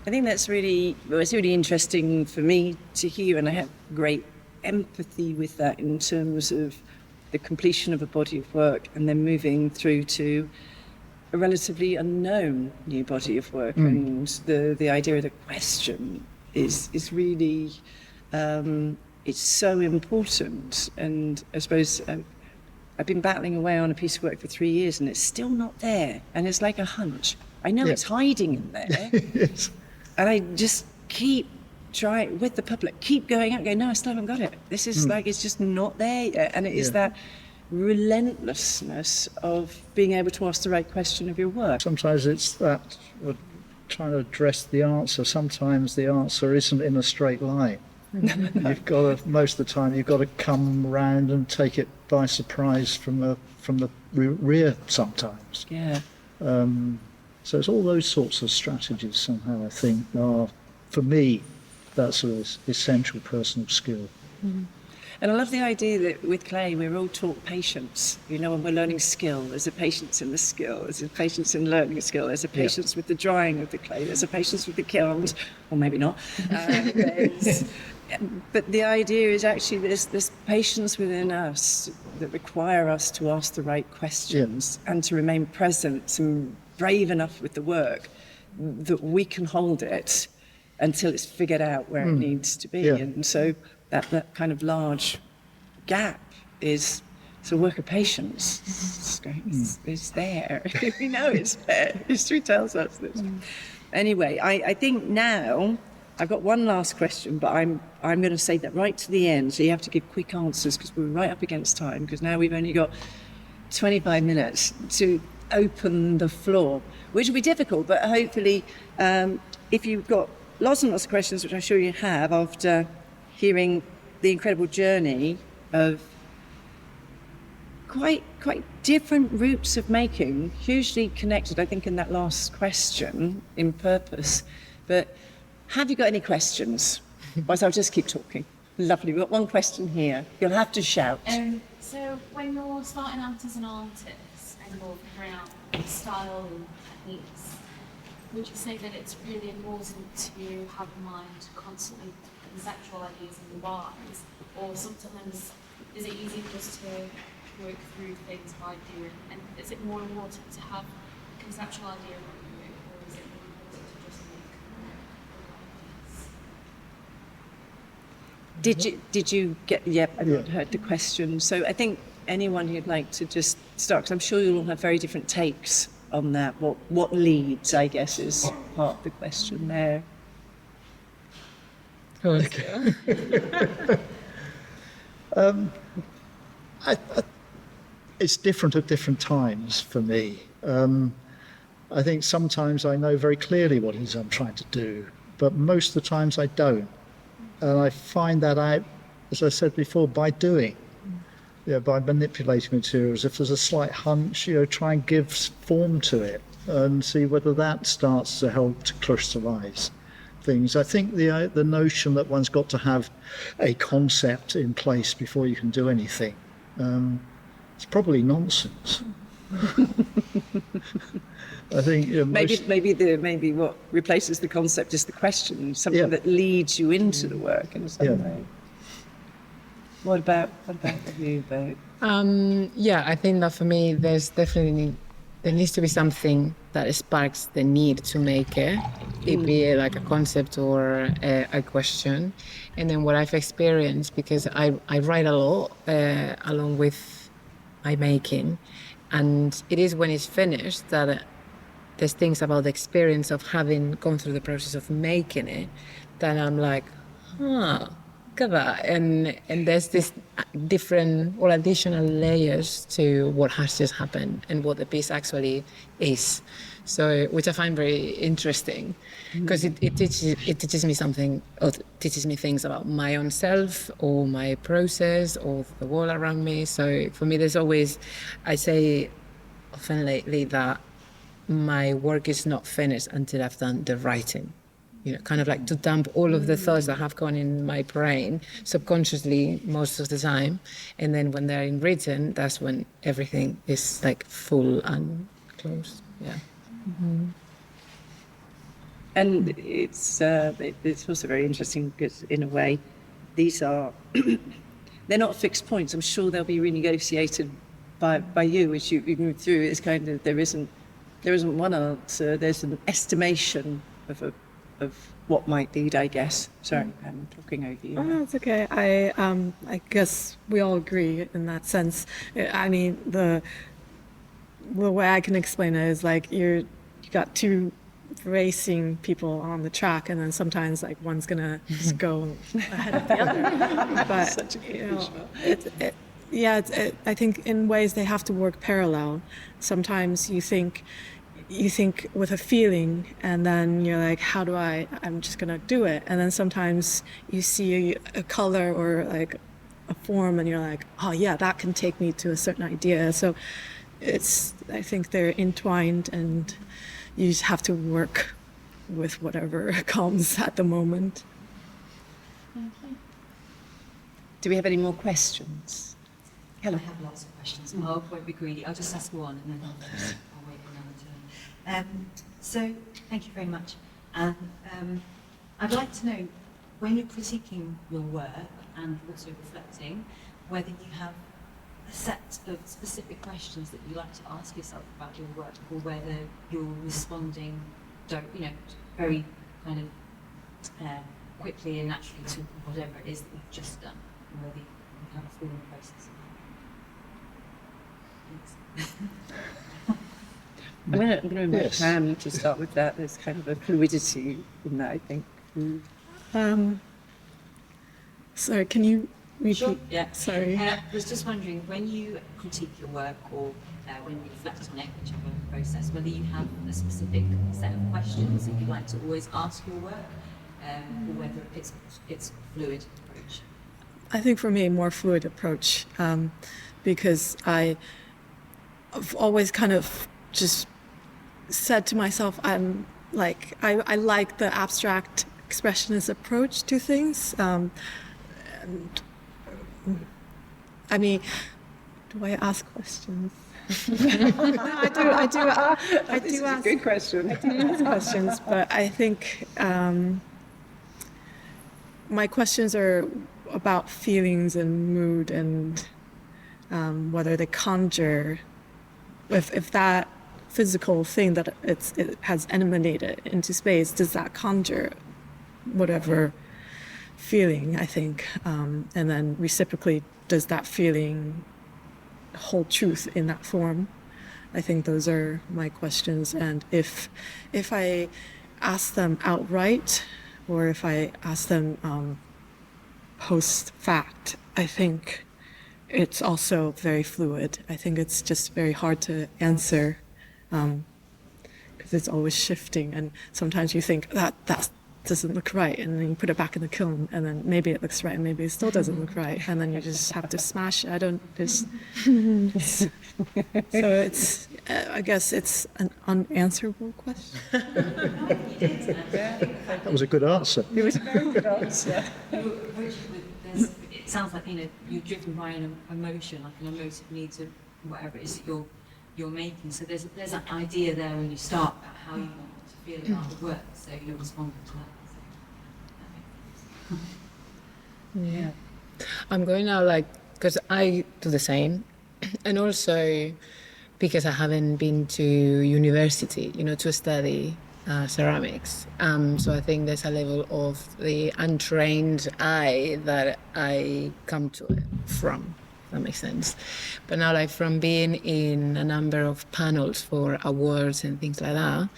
I think it's really interesting for me to hear, and I have great empathy with that in terms of the completion of a body of work and then moving through to a relatively unknown new body of work. And the idea of the question is really, it's so important. And I suppose I've been battling away on a piece of work for 3 years and it's still not there. And it's like a hunch. I know it's hiding in there. Yes. And I just keep trying with the public, keep going out, going, no, I still haven't got it. This is like, it's just not there yet. And it is that relentlessness of being able to ask the right question of your work. Sometimes it's that we're trying to address the answer. Sometimes the answer isn't in a straight line. You've got to, most of the time, you've got to come round and take it by surprise from the rear sometimes. Yeah. So it's all those sorts of strategies somehow, I think, are, for me, that sort of essential personal skill. And I love the idea that with clay, we're all taught patience. When we're learning skill, there's a patience in the skill, there's a patience in learning a skill, there's a patience with the drying of the clay, there's a patience with the kilns, or maybe not. But the idea is actually there's this patience within us that require us to ask the right questions and to remain present and brave enough with the work that we can hold it until it's figured out where it needs to be. Yeah. And so that kind of large gap is a work of patience. It's there. We know it's there. History tells us this. Anyway, I think now I've got one last question, but I'm going to say that right to the end. So you have to give quick answers because we're right up against time, because now we've only got 25 minutes to open the floor, which will be difficult, but hopefully if you've got lots and lots of questions, which I'm sure you have after hearing the incredible journey of quite different routes of making, hugely connected, I think, in that last question, in purpose. But have you got any questions? Otherwise, I'll just keep talking. Lovely. We've got one question here. You'll have to shout. So when you're starting out as an artist and you're figuring out style and techniques, would you say that it's really important to have in mind constantly conceptual ideas in your minds, or sometimes is it easy just to work through things by doing? And is it more important to have a conceptual idea of what you're doing, or is it more important to just make ideas? Did you get? Yep, I heard the question. So I think anyone who'd like to just start, because I'm sure you'll all have very different takes on that. What leads, I guess, is part of the question there. It's different at different times for me. I think sometimes I know very clearly what it is I'm trying to do, but most of the times I don't. And I find that out, as I said before, by doing, by manipulating materials. If there's a slight hunch, try and give form to it and see whether that starts to help to crystallize things. I think the notion that one's got to have a concept in place before you can do anything, it's probably nonsense. I think maybe what replaces the concept is the question, something that leads you into the work in some way. What about you, Bo? I think that for me, there needs to be something that sparks the need to make it, be it like a concept or a question. And then what I've experienced, because I write a lot along with my making, and it is when it's finished that there's things about the experience of having gone through the process of making it that I'm like, look at that. And there's this different or additional layers to what has just happened and what the piece actually is. So, which I find very interesting, because it teaches me something, or teaches me things about my own self or my process or the world around me. So for me, there's always, I say often lately that my work is not finished until I've done the writing. Kind of like to dump all of the thoughts that have gone in my brain subconsciously most of the time. And then when they're in written, that's when everything is like full and closed. Yeah. Mm-hmm. And it's also very interesting because in a way, these are, they're not fixed points. I'm sure they'll be renegotiated by you as you move through. It's kind of, there isn't one answer. There's an estimation of what might lead, I guess. Sorry, I'm talking over you. Oh, no, it's okay. I guess we all agree in that sense. I mean, the way I can explain it is like you got two racing people on the track, and then sometimes like one's gonna just go ahead of the other. But Such a good I think in ways they have to work parallel. Sometimes you think with a feeling, and then you're like, I'm just gonna do it. And then sometimes you see a color or like a form, and you're like, oh yeah, that can take me to a certain idea. So I think they're entwined, and you just have to work with whatever comes at the moment. Do we have any more questions? Hello. I have lots of questions. I won't be greedy. I'll just ask one, and then I'll wait for another turn. So thank you very much. And I'd like to know, when you're critiquing your work and also reflecting, whether you have a set of specific questions that you like to ask yourself about your work, or whether you're responding, very kind of quickly and naturally to whatever it is that you've just done, and whether you have a thought process. I'm going to invite Pam to start with that. There's kind of a fluidity in that, I think. Sorry, can you repeat? Sure. Yeah. Sorry. I was just wondering, when you critique your work or when you reflect on it, whichever process, whether you have a specific set of questions that you like to always ask your work, or whether it's a fluid approach. I think for me, more fluid approach, because I've always kind of just said to myself, I like the abstract expressionist approach to things. And I mean, do I ask questions? I do ask. Good question. I do ask questions, but I think my questions are about feelings and mood and whether they conjure, if that physical thing that it has emanated into space, does that conjure whatever feeling, I think, and then reciprocally, does that feeling hold truth in that form? I think those are my questions, and if I ask them outright or if I ask them post fact, I think it's also very fluid. I think it's just very hard to answer because it's always shifting, and sometimes you think that doesn't look right, and then you put it back in the kiln, and then maybe it looks right, and maybe it still doesn't look right, and then you just have to smash it. So it's I guess it's an unanswerable question. That was a good answer. It was a very good answer. It sounds like, you're driven by an emotion, like an emotive need to whatever it is that you're making. So there's an idea there when you start about how you want to feel about the work. So you're responding to that. So that makes sense. Yeah. I'm going now, because I do the same, and also because I haven't been to university, to study ceramics. So I think there's a level of the untrained eye that I come to it from. If that makes sense. But now, from being in a number of panels for awards and things like that,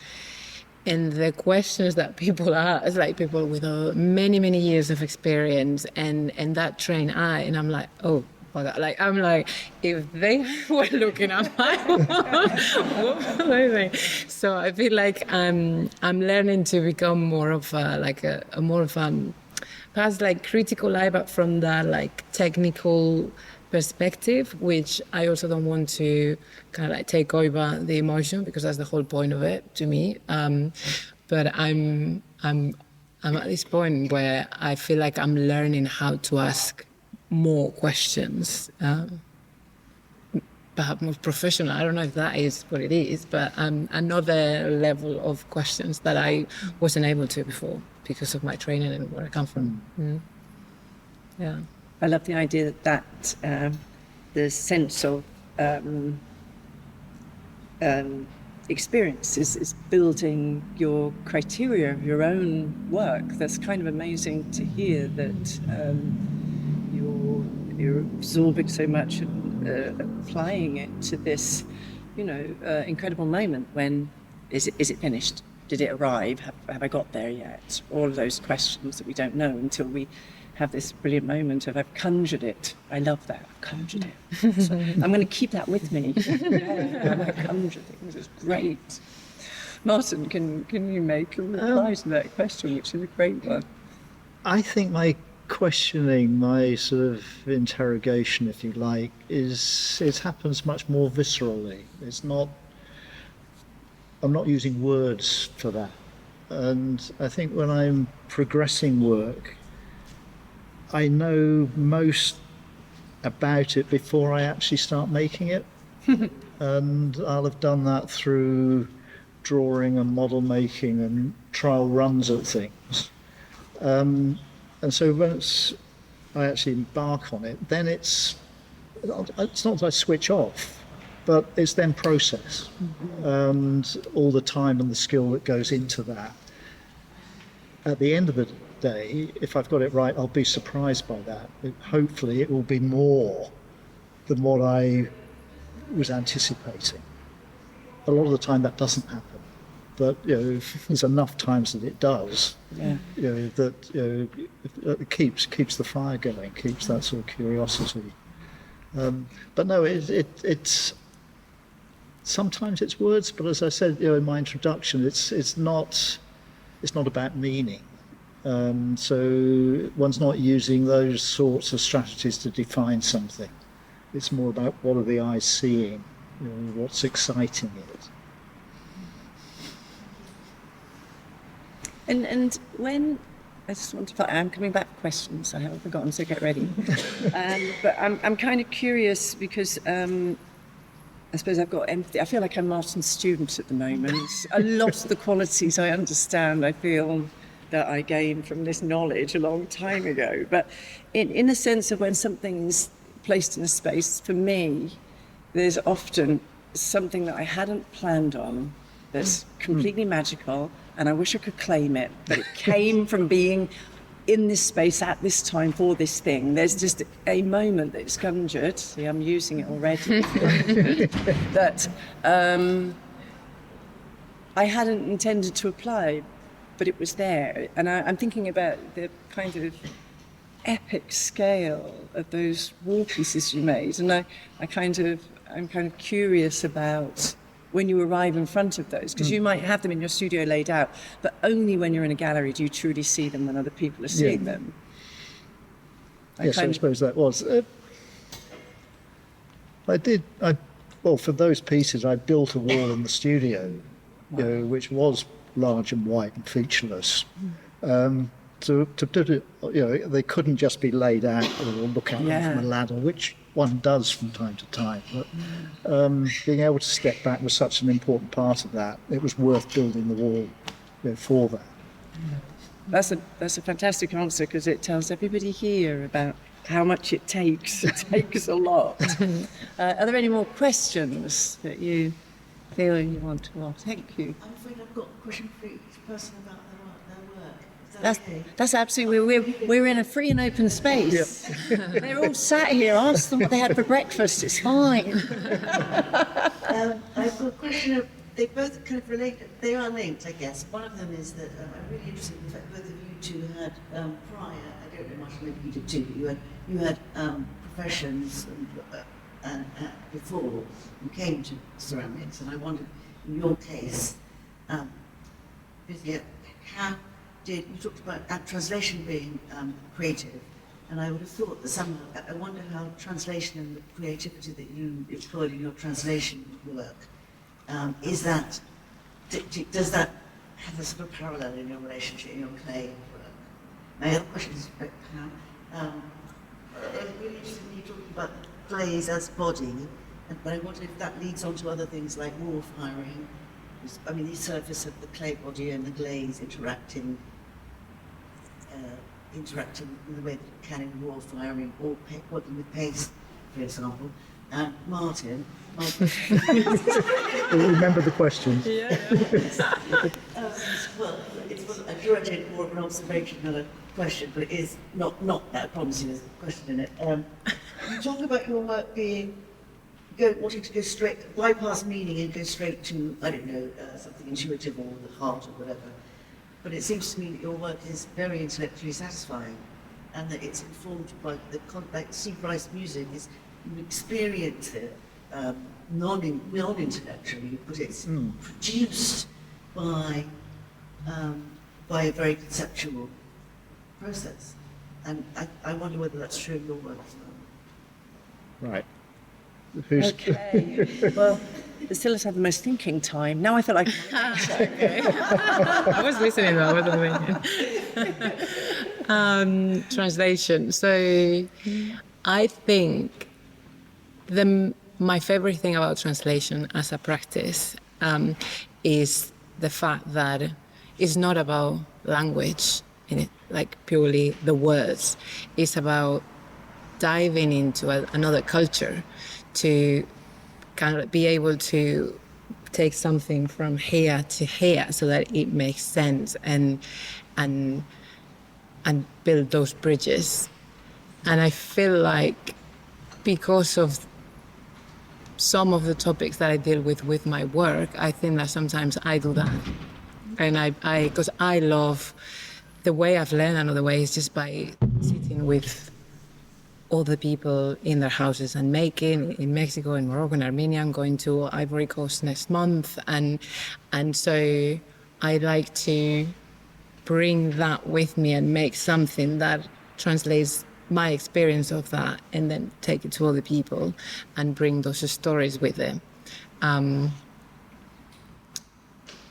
and the questions that people ask, people with many, many years of experience and that trained eye, and I'm like, oh my God, I'm like, if they were looking at my what were they saying? So I feel like I'm learning to become more of perhaps critical eye, but from that technical perspective, which I also don't want to kind of take over the emotion, because that's the whole point of it to me. But I'm at this point where I feel like I'm learning how to ask more questions, perhaps more professional. I don't know if that is what it is, but another level of questions that I wasn't able to before because of my training and where I come from. Yeah. I love the idea that the sense of experience is building your criteria of your own work. That's kind of amazing to hear that you're absorbing so much and applying it to this, incredible moment when is it finished? Did it arrive? Have I got there yet? All of those questions that we don't know until we have this brilliant moment of I've conjured it. I love that. I've conjured it. So I'm going to keep that with me. I conjure things. It's great. Martin, can you make a reply to that question, which is a great one? I think my questioning, my sort of interrogation, if you like, it happens much more viscerally. I'm not using words for that. And I think when I'm progressing work, I know most about it before I actually start making it. And I'll have done that through drawing and model making and trial runs at things. And so once I actually embark on it, then it's not that I switch off, but it's then process. And all the time and the skill that goes into that. At the end of the day, if I've got it right, I'll be surprised by that. Hopefully it will be more than what I was anticipating. A lot of the time that doesn't happen, but there's enough times that it does. Yeah. It keeps the fire going, keeps that sort of curiosity. But no, it's sometimes it's words, but as I said in my introduction, it's not about meaning. So one's not using those sorts of strategies to define something. It's more about what are the eyes seeing, what's exciting it. And when I just want to, I'm coming back for questions. I haven't forgotten, so get ready. But I'm kind of curious because I suppose I've got empathy. I feel like I'm Martin's student at the moment. A lot of the qualities I understand, I feel that I gained from this knowledge a long time ago. But in the sense of when something's placed in a space, for me, there's often something that I hadn't planned on that's completely magical, and I wish I could claim it, but it came from being in this space at this time for this thing. There's just a moment that's conjured, see I'm using it already, that I hadn't intended to apply, but it was there. And I'm thinking about the kind of epic scale of those wall pieces you made, and I'm kind of curious about when you arrive in front of those, because you might have them in your studio laid out, but only when you're in a gallery do you truly see them when other people are seeing them. Yes, I suppose that was. Well, for those pieces, I built a wall in the studio, which was large and white and featureless. To do it, they couldn't just be laid out or look at them from a ladder, which one does from time to time. But being able to step back was such an important part of that. It was worth building the wall for that. That's a fantastic answer, because it tells everybody here about how much it takes. It takes a lot. Are there any more questions that you feel you want to ask? Thank you. I'm afraid I've got a question for each person about their work. Is that okay? That's absolutely. We're in a free and open space. Yep. They're all sat here. Ask them what they had for breakfast. It's fine. I've got a question of. They both kind of relate. They are linked, I guess. One of them is that I'm really interested in the fact both of you two had prior. I don't know much. Maybe you did too. But you had professions before you came to ceramics, and I wondered, in your case, how did you talked about translation being creative, and I would have thought that somehow I wonder how translation and the creativity that you employed in your translation work is that does that have a sort of parallel in your relationship in your clay work? My other question is I'm really interested in you talking about glaze as body, but I wonder if that leads on to other things like wall firing. I mean, the surface of the clay body and the glaze interacting in the way that it can in wall firing or working with paste, for example. Martin, Remember the question. well, I drew it more of an observation than a question, but it is not that promising as a question in it. You talk about your work wanting to go straight, bypass meaning and go straight to, I don't know, something intuitive or the heart or whatever. But it seems to me that your work is very intellectually satisfying, and that it's informed by like Steve Rice music is, you experience it non-intellectually, but it's produced by a very conceptual process. And I wonder whether that's true in your work as well. Right. Okay. Well, Bisila's had the most thinking time. Now I feel like. Okay. I was listening though. I wasn't thinking. Translation. So, I think my favorite thing about translation as a practice is the fact that it's not about language in it, like purely the words. It's about diving into another culture to kind of be able to take something from here to here so that it makes sense and build those bridges. And I feel like because of some of the topics that I deal with my work, I think that sometimes I do that. And because I love the way I've learned another way is just by sitting with all the people in their houses and making in Mexico, in Morocco, and Armenia. I'm going to Ivory Coast next month, and so I like to bring that with me and make something that translates my experience of that, and then take it to other people and bring those stories with it.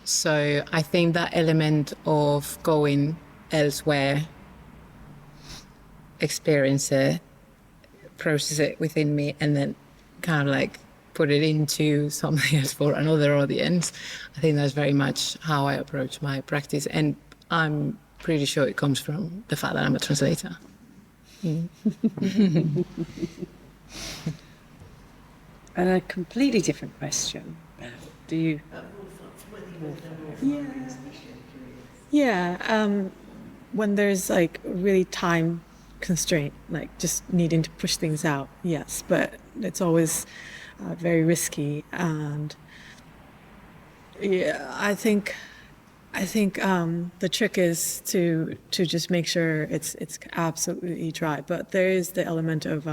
So I think that element of going elsewhere, experience it, process it within me, and then kind of like put it into something else for another audience, I think that's very much how I approach my practice. And I'm pretty sure it comes from the fact that I'm a translator. And a completely different question. Do you? Yeah, when there's like really time constraint, like just needing to push things out, yes, but it's always very risky. And yeah, I think the trick is to just make sure it's absolutely dry. But there is the element of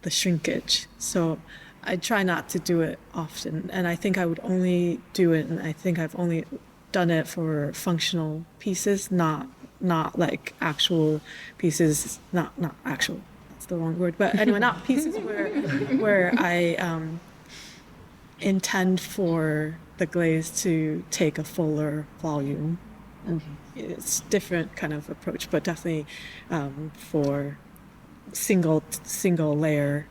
the shrinkage. So I try not to do it often, and I think I would only do it, and I think I've only done it for functional pieces, not like actual pieces, not actual, that's the wrong word, but anyway, not pieces where I intend for the glaze to take a fuller volume. It's different kind of approach, but definitely for single layer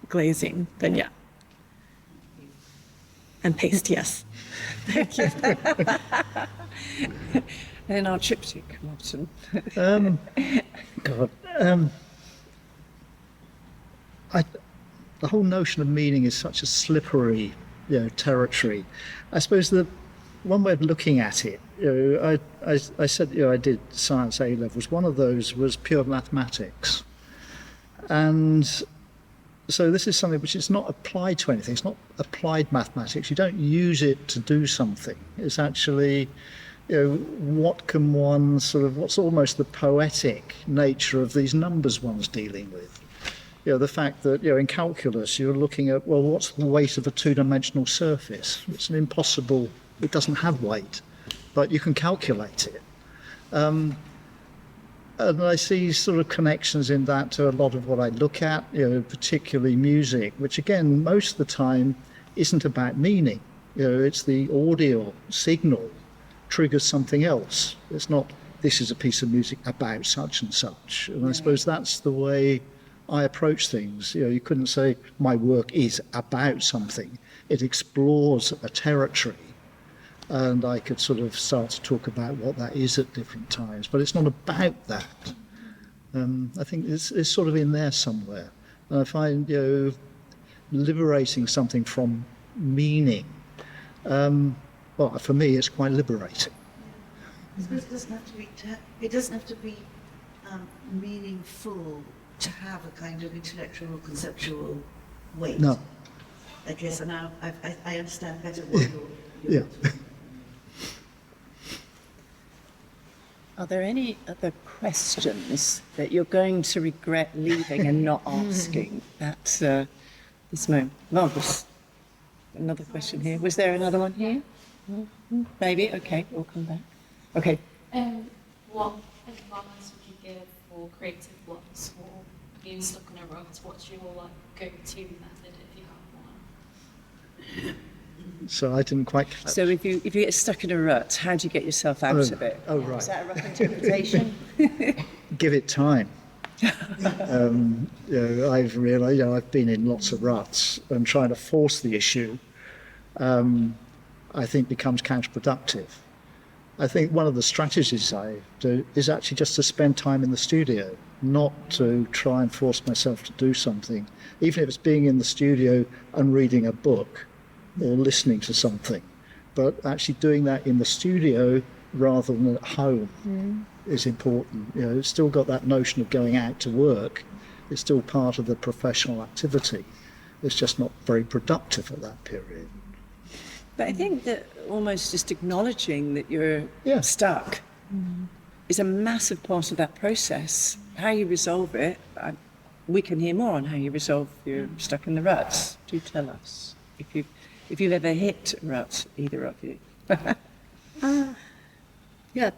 glazing, then yeah. And paste, yes. Thank you. And our triptych, Martin. God. The whole notion of meaning is such a slippery, territory. I suppose the one way of looking at it, I said, I did science A levels. One of those was pure mathematics, and so this is something which is not applied to anything. It's not applied mathematics. You don't use it to do something. It's actually, what can one what's almost the poetic nature of these numbers one's dealing with. The fact that, in calculus, you're looking at, well, what's the weight of a two-dimensional surface? It's an impossible, it doesn't have weight, but you can calculate it. And I see connections in that to a lot of what I look at, particularly music, which again, most of the time isn't about meaning. It's the audio signal triggers something else. It's not, this is a piece of music about such and such. And I suppose that's the way I approach things. You couldn't say my work is about something. It explores a territory. And I could start to talk about what that is at different times, but it's not about that. I think it's in there somewhere. And I find, liberating something from meaning, well, for me, it's quite liberating. I suppose it doesn't have to be meaningful to have a kind of intellectual or conceptual weight. No. I guess now I understand better what Yeah. Are there any other questions that you're going to regret leaving and not asking at this moment? Marvelous. Another question here. Was there another one here? Maybe. Okay, we'll come back. Okay. What advice would you give for creative blocks or being stuck in a rut? What's your go-to method if you have one? So I didn't quite. So if you get stuck in a rut, how do you get yourself out of it? Oh, right. Is that a rough interpretation? Give it time. I've realised, I've been in lots of ruts, and trying to force the issue, I think becomes counterproductive. I think one of the strategies I do is actually just to spend time in the studio, not to try and force myself to do something, even if it's being in the studio and reading a book or listening to something, but actually doing that in the studio rather than at home is important. It's still got that notion of going out to work. It's still part of the professional activity. It's just not very productive at that period. But I think that almost just acknowledging that you're stuck is a massive part of that process. How you resolve it, we can hear more on how you resolve you're stuck in the ruts. Do tell us if you've ever hit a rut, either of you. Yeah,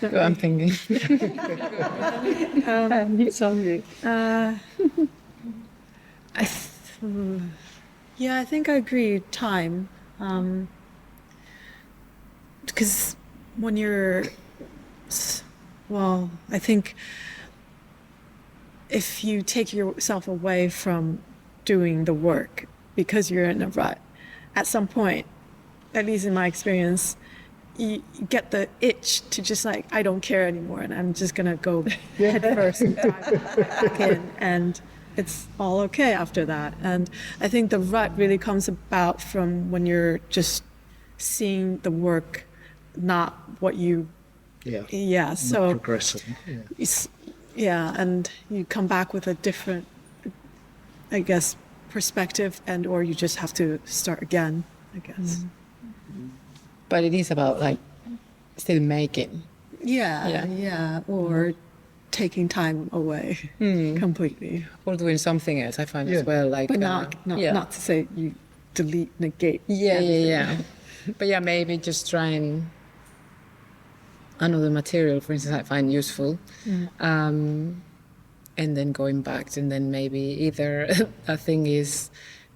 So I'm thinking. It's on you. Yeah, I think I agree. Time, because when you're, well, I think if you take yourself away from doing the work because you're in a rut, at some point, at least in my experience, you get the itch to just like, I don't care anymore, and I'm just gonna go head first and dive back in, and it's all okay after that. And I think the rut really comes about from when you're just seeing the work, not what you, Not so progressing. Yeah. yeah, and you come back with a different, I guess, perspective, and or you just have to start again, I guess. But it is about like still making. Yeah, or taking time away completely. Or doing something else, I find Yeah. as well. Like, But not to say you delete, negate. Yeah. But yeah, maybe just trying another material, for instance, I find useful. And then going back, and then maybe either a thing is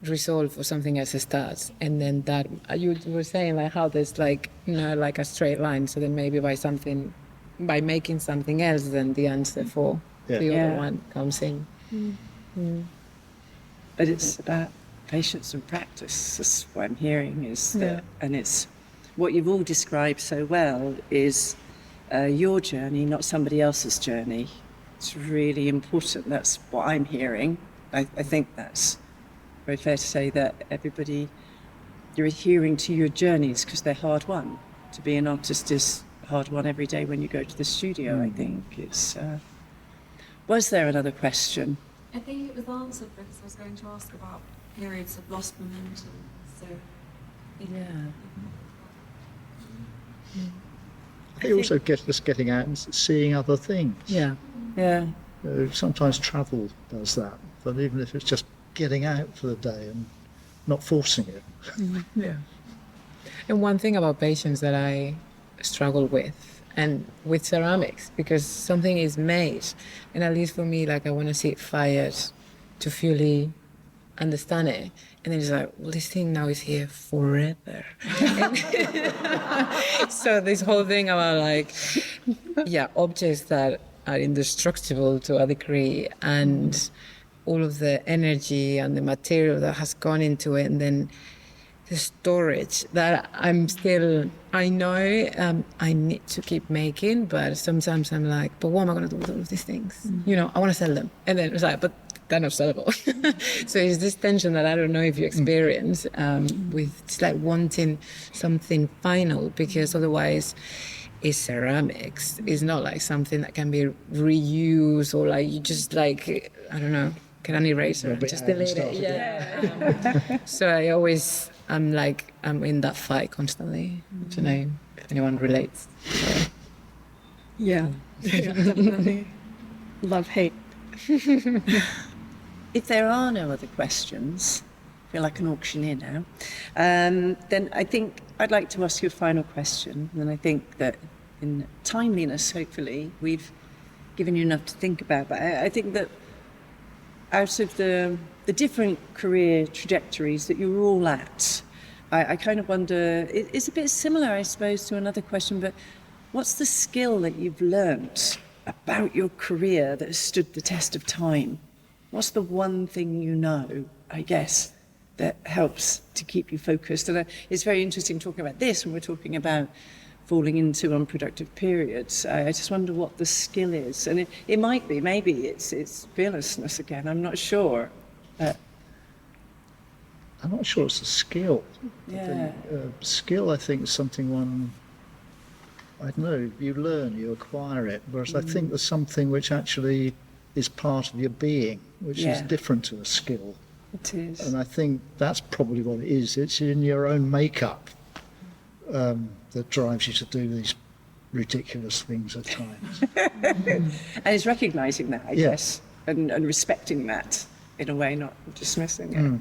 resolved or something else starts, and then that you were saying like how there's like like a straight line. So then maybe by making something else, then the answer for the other one comes in. But it's about patience and practice. That's what I'm hearing is that, and it's what you've all described so well is your journey, not somebody else's journey. It's really important. That's what I'm hearing. I think that's very fair to say that everybody, you're adhering to your journeys because they're hard won. To be an artist is hard won every day when you go to the studio, I think. It's. Was there another question? I think it was answered because I was going to ask about periods of lost momentum. So, It also gets us getting out and seeing other things. Yeah. Sometimes travel does that, but even if it's just getting out for the day and not forcing it. Yeah. And one thing about patience that I struggle with, and with ceramics, because something is made, and at least for me, like I want to see it fired to fully understand it, and then it's like, well, this thing now is here forever. So this whole thing about like, objects that are indestructible to a degree, and all of the energy and the material that has gone into it, and then the storage that I know I need to keep making, but sometimes I'm like, but what am I going to do with all of these things? I want to sell them. And then it's like, but they're not sellable. So it's this tension that I don't know if you experience with just like wanting something final, because otherwise it's ceramics. It's not like something that can be reused, or like you just like, I don't know, get an eraser and just delete it. So I'm in that fight constantly. I don't know if anyone relates. Yeah, definitely. Love, hate. If there are no other questions, I feel like an auctioneer now, then I think I'd like to ask you a final question. And I think that in timeliness, hopefully, we've given you enough to think about. But I think that out of the different career trajectories that you're all at, I kind of wonder, it's a bit similar, I suppose, to another question, but what's the skill that you've learnt about your career that has stood the test of time? What's the one thing you know, I guess, that helps to keep you focused? And it's very interesting talking about this when we're talking about falling into unproductive periods. I just wonder what the skill is. And it might be, maybe it's fearlessness again, I'm not sure. I'm not sure it's a skill. Yeah. Skill, I think, is something I don't know, you learn, you acquire it. Whereas I think there's something which actually is part of your being, which is different to a skill. It is. And I think that's probably what it is. It's in your own makeup that drives you to do these ridiculous things at times. And it's recognising that, I guess, and respecting that in a way, not dismissing it.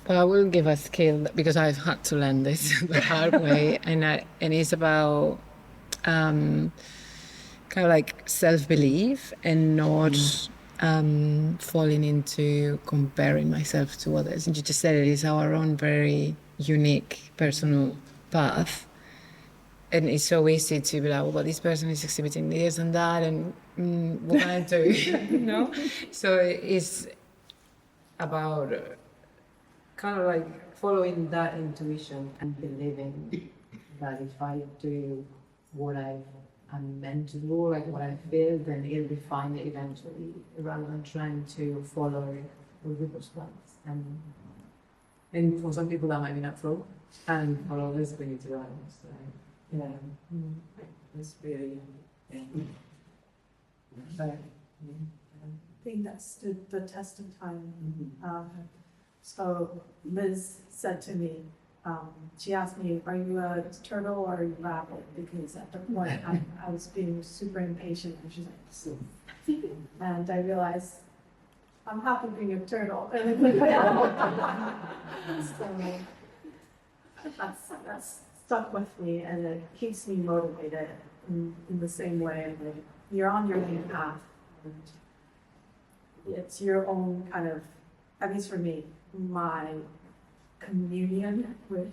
Well, I will give a skill because I've had to learn this the hard way, and it's about kind of like self-belief and not falling into comparing myself to others. And you just said it is our own very unique personal path, and it's so easy to be like, well, this person is exhibiting this and that, and what can I do? You know. So it's about kind of like following that intuition and believing that if I do what I'm meant to do, like what I feel, then it'll be fine eventually, rather than trying to follow other people's plans. And for some people that might be natural, and for others we need to learn. So yeah, it's really so, thing that stood the test of time. So Liz said to me, she asked me, are you a turtle or are you a rabbit? Because at the point I was being super impatient, and she's like, and I realized I'm happy being a turtle. So that's stuck with me, and it keeps me motivated in the same way. Like, you're on your own path, and it's your own kind of, at least for me, my communion with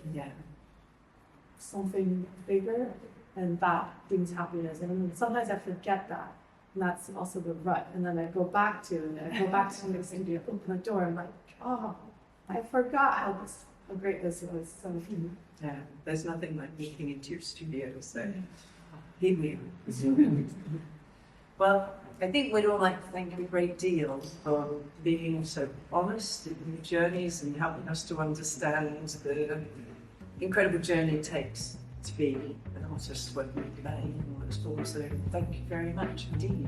something bigger, and that brings happiness. And sometimes I forget that, and that's also the rut. And then I go back to the studio, open the door, and I'm like, oh, I forgot how great this was. So yeah, there's nothing like walking into your studio, so hear me. Well, I think we'd all like to thank you a great deal for being so honest in your journeys and helping us to understand the incredible journey it takes to be an artist, whether it be and what it's for. So thank you very much indeed.